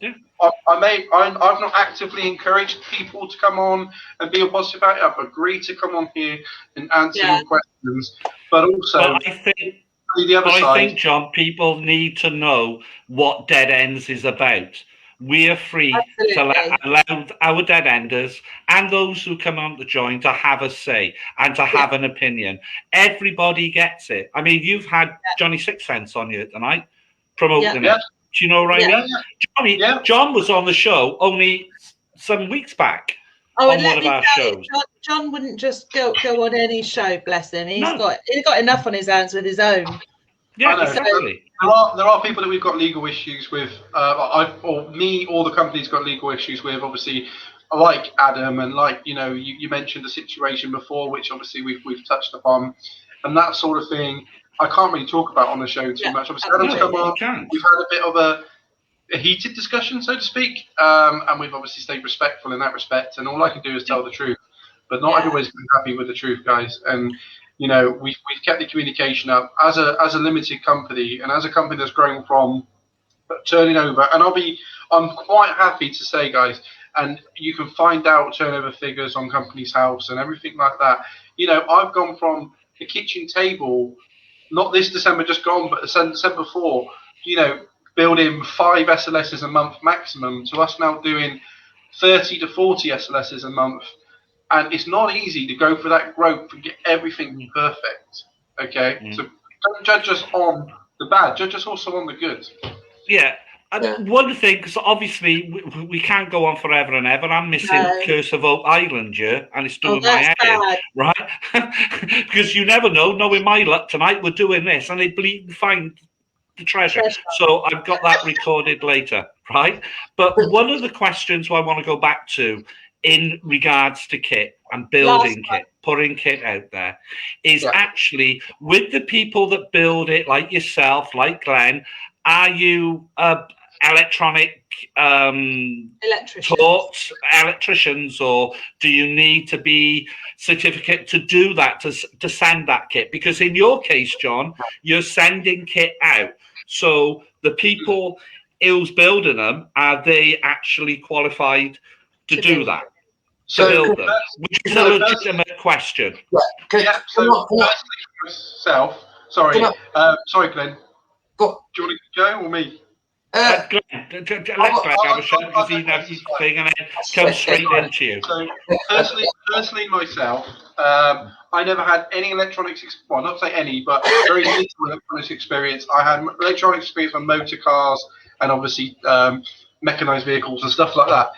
I've not actively encouraged people to come on and be positive about it. I've agreed to come on here and answer your questions. But also, I think, John, people need to know what Dead Ends is about. We are free to allow our dead enders and those who come on to join to have a say and to have an opinion. Everybody gets it. I mean, you've had Johnny Sixpence on you tonight promoting it. Do you know what I mean? John was on the show only some weeks back on one of our shows. John wouldn't just go on any show, bless him. He's got enough on his hands with his own. Yeah, exactly. There are people that we've got legal issues with, or the company's got legal issues with, obviously, like Adam, and like, you know, you mentioned the situation before, which obviously we've touched upon, and that sort of thing. I can't really talk about on the show too much. Obviously, Adam's come on. We've had a bit of a heated discussion, so to speak, and we've obviously stayed respectful in that respect. And all I can do is tell the truth, but not everybody's been happy with the truth, guys. And you know, we've kept the communication up as a limited company, and as a company that's grown from turning over. And I'm quite happy to say, guys, and you can find out turnover figures on Companies House and everything like that. You know, I've gone from the kitchen table, not this December just gone, but the December before, you know, building 5 SLSs a month maximum, to us now doing 30 to 40 SLSs a month. And it's not easy to go for that growth and get everything perfect. Okay? So don't judge us on the bad, judge us also on the good. Yeah. One thing, because obviously we can't go on forever and ever. I'm missing Curse of Oak Island, and it's doing my head in, right? Because you never know. Knowing my luck tonight, we're doing this, and they find the treasure. So I've got that recorded later, right? But one of the questions I want to go back to in regards to kit and building kit, putting kit out there, is actually with the people that build it, like yourself, like Glenn. Are you electronic electricians, or do you need to be certificate to do that, to send that kit? Because in your case, John, you're sending kit out. So the people who's building them, are they actually qualified to do that? To build them? Which is a legitimate question. So myself, sorry, Glenn. Do you want to go or me? Let Glenn have a shot, because he knows his thing, and then come straight into you. So personally myself, I never had any electronics, well, not say any, but very little electronics experience. I had electronics experience on motor cars and obviously mechanized vehicles and stuff like that.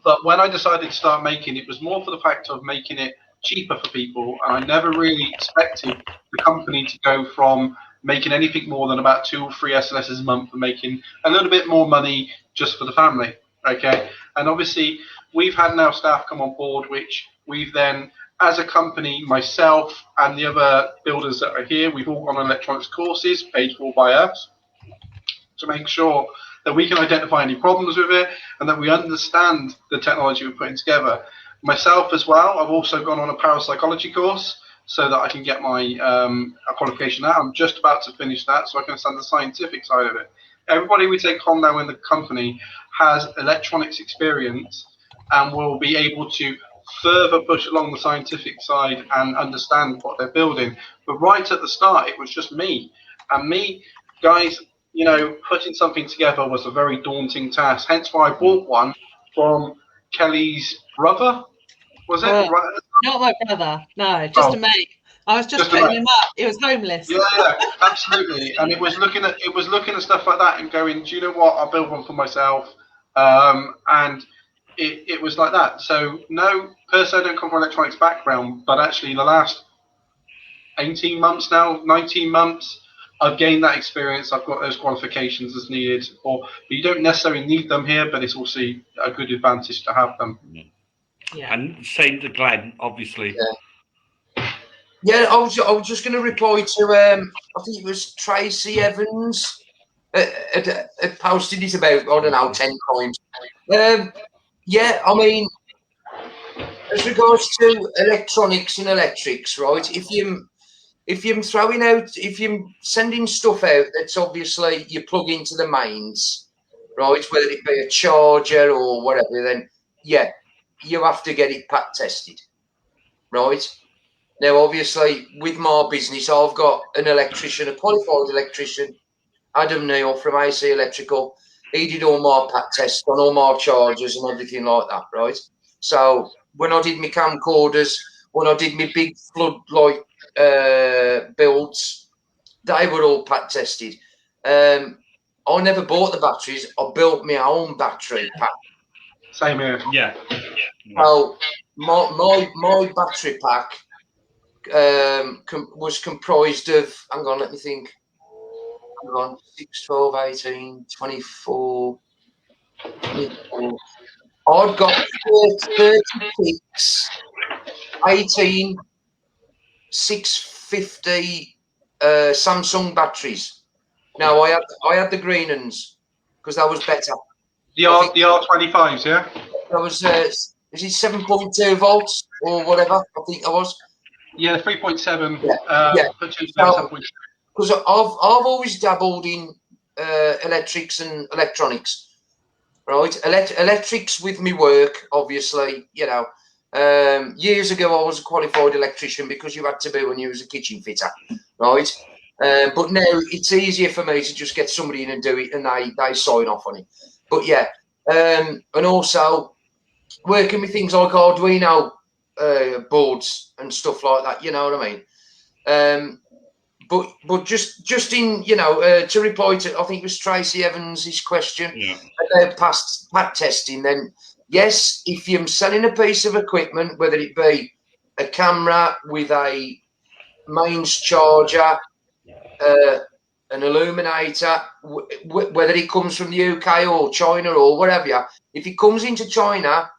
But when I decided to start making it, was more for the fact of making it cheaper for people, and I never really expected the company to go from making anything more than about 2 or 3 SLSs a month, and making a little bit more money just for the family. Okay, and obviously we've had now staff come on board, which we've then, as a company, myself and the other builders that are here, we've all gone on electronics courses paid for by us to make sure that we can identify any problems with it and that we understand the technology we're putting together. Myself as well, I've also gone on a parapsychology course so that I can get my qualification out. I'm just about to finish that so I can understand the scientific side of it. Everybody we take on now in the company has electronics experience and will be able to further push along the scientific side and understand what they're building. But right at the start, it was just me. And me, guys, you know, putting something together was a very daunting task. Hence why I bought one from Kelly's brother, was it? Right? Not my brother, no, just a mate. I was just putting him up. He was homeless. Yeah, absolutely. And it was looking at stuff like that and going, do you know what? I'll build one for myself. And it was like that. So no, personally, I don't come from an electronics background, but actually the last 18 months now, 19 months, I've gained that experience. I've got those qualifications as needed. But you don't necessarily need them here, but it's also a good advantage to have them. Yeah. And same to Glenn, obviously. Yeah, I was just going to reply to I think it was Tracy Evans had posted it about, I don't know, 10 times. Yeah, I mean, as regards to electronics and electrics, right? If you're sending stuff out that's obviously you plug into the mains, right? Whether it be a charger or whatever, then yeah, you have to get it pack tested, right? Now, obviously, with my business, I've got an electrician, a qualified electrician, Adam Neal from AC Electrical. He did all my pack tests on all my chargers and everything like that, right? So when I did my camcorders, when I did my big floodlight builds, they were all pack tested. I never bought the batteries. I built my own battery pack. Same here. Yeah. So my battery pack was comprised of, hang on, let me think. Hang on, 6, 12, 18, 24, 24. I've got 36, 18, 650 Samsung batteries. Now I had the green ones because that was better. The R25s, yeah? That was is it 7.2 volts or whatever? I think that was. Yeah, 3.7. Yeah. Because I've always dabbled in electrics and electronics, right? Electrics with me work, obviously, you know. Years ago, I was a qualified electrician because you had to be when you was a kitchen fitter, right? But now it's easier for me to just get somebody in and do it, and they sign off on it. But yeah, and also working with things like Arduino boards and stuff like that, you know what I mean? But just in, you know, to reply to, I think it was Tracy Evans' question about past pack testing, then yes, if you're selling a piece of equipment, whether it be a camera with a mains charger, an illuminator, whether it comes from the UK or China or whatever, if it comes into China,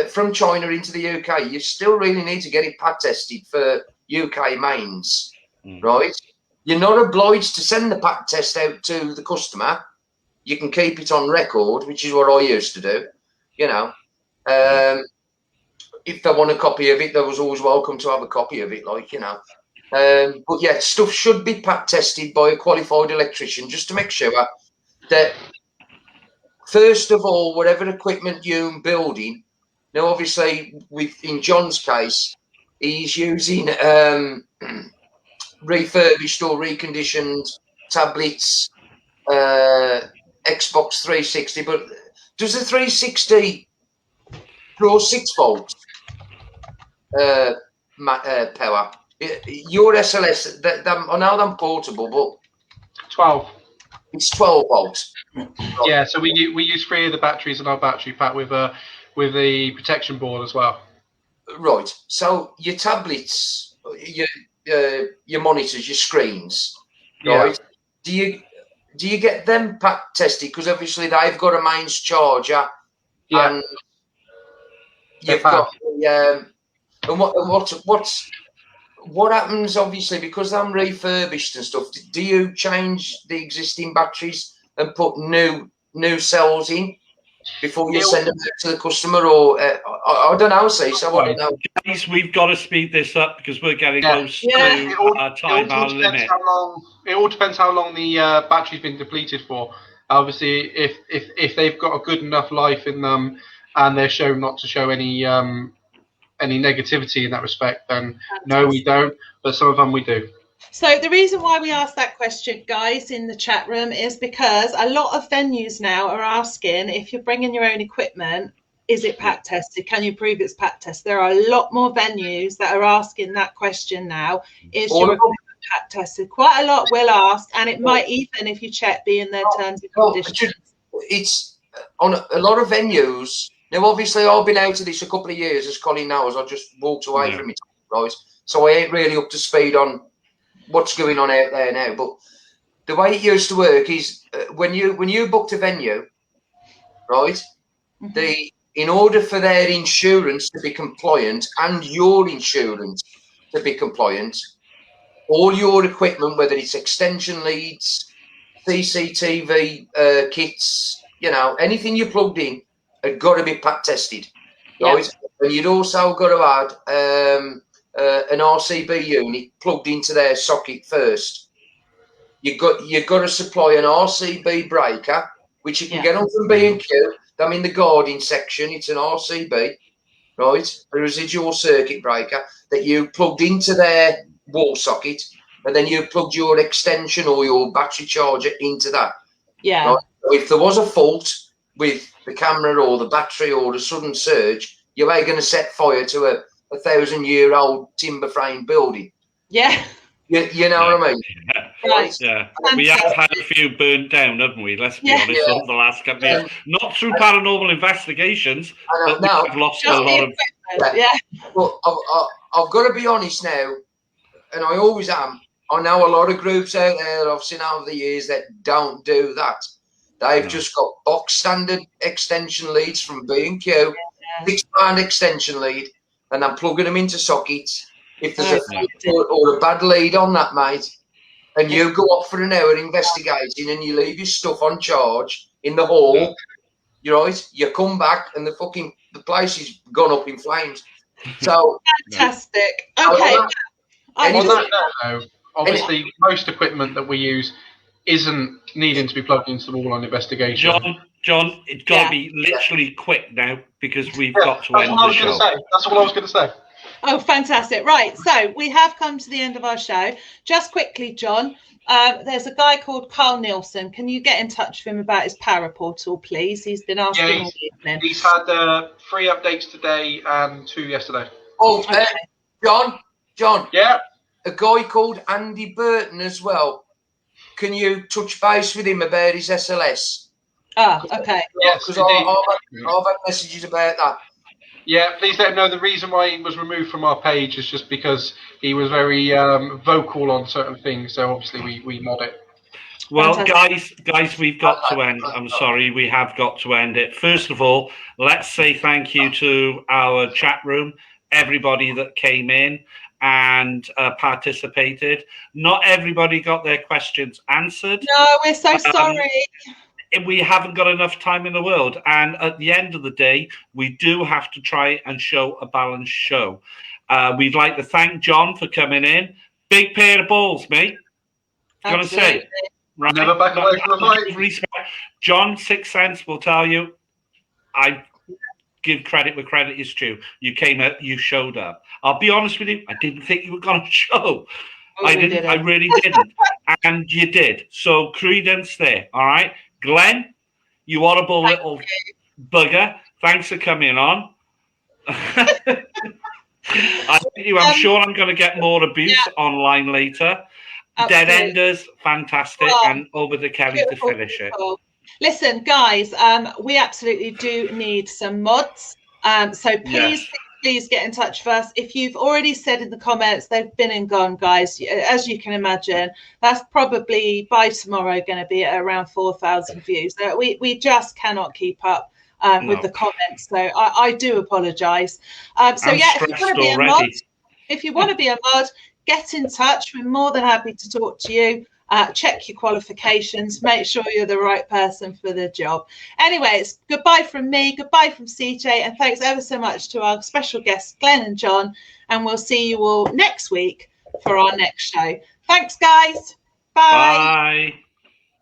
from China into the UK, you still really need to get it pack tested for UK mains, right? You're not obliged to send the pack test out to the customer. You can keep it on record, which is what I used to do, you know. If they want a copy of it, they was always welcome to have a copy of it, like, you know. But yeah, stuff should be pack tested by a qualified electrician just to make sure that, first of all, whatever equipment you're building, now obviously in John's case, he's using refurbished or reconditioned tablets, Xbox 360, but does the 360 draw 6 volts power? Your SLS, I know they're portable, but 12. It's 12 volts. Yeah, so we use 3 of the batteries in our battery pack with the protection board as well. Right. So your tablets, your monitors, your screens, right? do you get them pack tested? Because obviously they've got a mains charger, and you've got the and what happens? Obviously, because I'm refurbished and stuff. Do you change the existing batteries and put new cells in before you send them out to the customer, or I don't know. See, so I don't know. Guys, we've got to speed this up because we're getting close to our time, our limit. It all depends how long the battery's been depleted for. Obviously, if they've got a good enough life in them and they're shown not to show any negativity in that respect, then no, we don't. But some of them we do. So the reason why we asked that question, guys, in the chat room is because a lot of venues now are asking, if you're bringing your own equipment, is it pack tested? Can you prove it's pack tested? There are a lot more venues that are asking that question now. Is your equipment pack tested? Quite a lot will ask, and it might even, if you check, be in their terms and conditions. It's on a lot of venues. Now, obviously, I've been out of this a couple of years, as Colin knows. I just walked away from it, right? So I ain't really up to speed on what's going on out there now. But the way it used to work is when you booked a venue, right? In order for their insurance to be compliant and your insurance to be compliant, all your equipment, whether it's extension leads, CCTV kits, anything you plugged in, had got to be pack tested, right? Yeah. And you'd also got to add an RCB unit plugged into their socket first. You've got to supply an RCB breaker, which you can get on from B&Q. I'm in the guarding section. It's an RCB, right? A residual circuit breaker that you plugged into their wall socket, and then you plugged your extension or your battery charger into that. Yeah. Right? So if there was a fault with the camera or the battery or the sudden surge, you ain't going to set fire to a 1,000-year-old timber frame building. Yeah. You know what I mean? Right. Yeah. We have had a few burnt down, haven't we? Let's be honest, over the last couple of years. Not through paranormal investigations, but we've lost a lot of... But I've got to be honest now, and I always am. I know a lot of groups out there that I've seen over the years that don't do that. They've just got box standard extension leads from B&Q, £6 extension lead, and then plugging them into sockets. If there's or a bad lead on that, mate, and you go off for an hour investigating and you leave your stuff on charge in the hall, you're right, you come back and the place has gone up in flames. So fantastic. Okay. On that note, though, obviously most equipment that we use isn't needing to be plugged into the wall on investigation. John, it's got to be literally quick now because we've got to end the show. That's what I was going to say. Oh, fantastic. Right. So we have come to the end of our show. Just quickly, John, there's a guy called Carl Nielsen. Can you get in touch with him about his Para portal, please? He's been asking all evening. He's had 3 updates today and 2 yesterday. Oh, okay. John. Yeah. A guy called Andy Burton as well. Can you touch base with him about his SLS? Ah, okay. Yes, because I've had messages about that. Yeah, please let him know the reason why he was removed from our page is just because he was very vocal on certain things. So obviously we mod it. Well, guys, we've got to end. I'm sorry, we have got to end it. First of all, let's say thank you to our chat room, everybody that came in and participated. Not everybody got their questions answered. No, we're so sorry. We haven't got enough time in the world. And at the end of the day, we do have to try and show a balanced show. We'd like to thank John for coming in. Big pair of balls, mate. Gonna say. Right? Never back away from the fight. John, 6 cents will tell you, I give credit where credit is due. You came out, you showed up. I'll be honest with you, I didn't think you were going to show. I really didn't. And you did. So credence there, all right? Glenn, you horrible little bugger. Thanks for coming on. I'm sure I'm going to get more abuse online later. Absolutely. Dead Enders, fantastic. And over to Kelly to finish it. Listen, guys, we absolutely do need some mods. So please think please get in touch with us. If you've already said in the comments, they've been and gone, guys. As you can imagine, that's probably by tomorrow going to be at around 4,000 views. So we just cannot keep up with the comments. So I do apologise. So yeah, if you want to be a mod, get in touch. We're more than happy to talk to you. Check your qualifications, make sure you're the right person for the job. Anyway, it's goodbye from me, goodbye from CJ, and thanks ever so much to our special guests, Glen and John, and we'll see you all next week for our next show. Thanks, guys. Bye. Bye.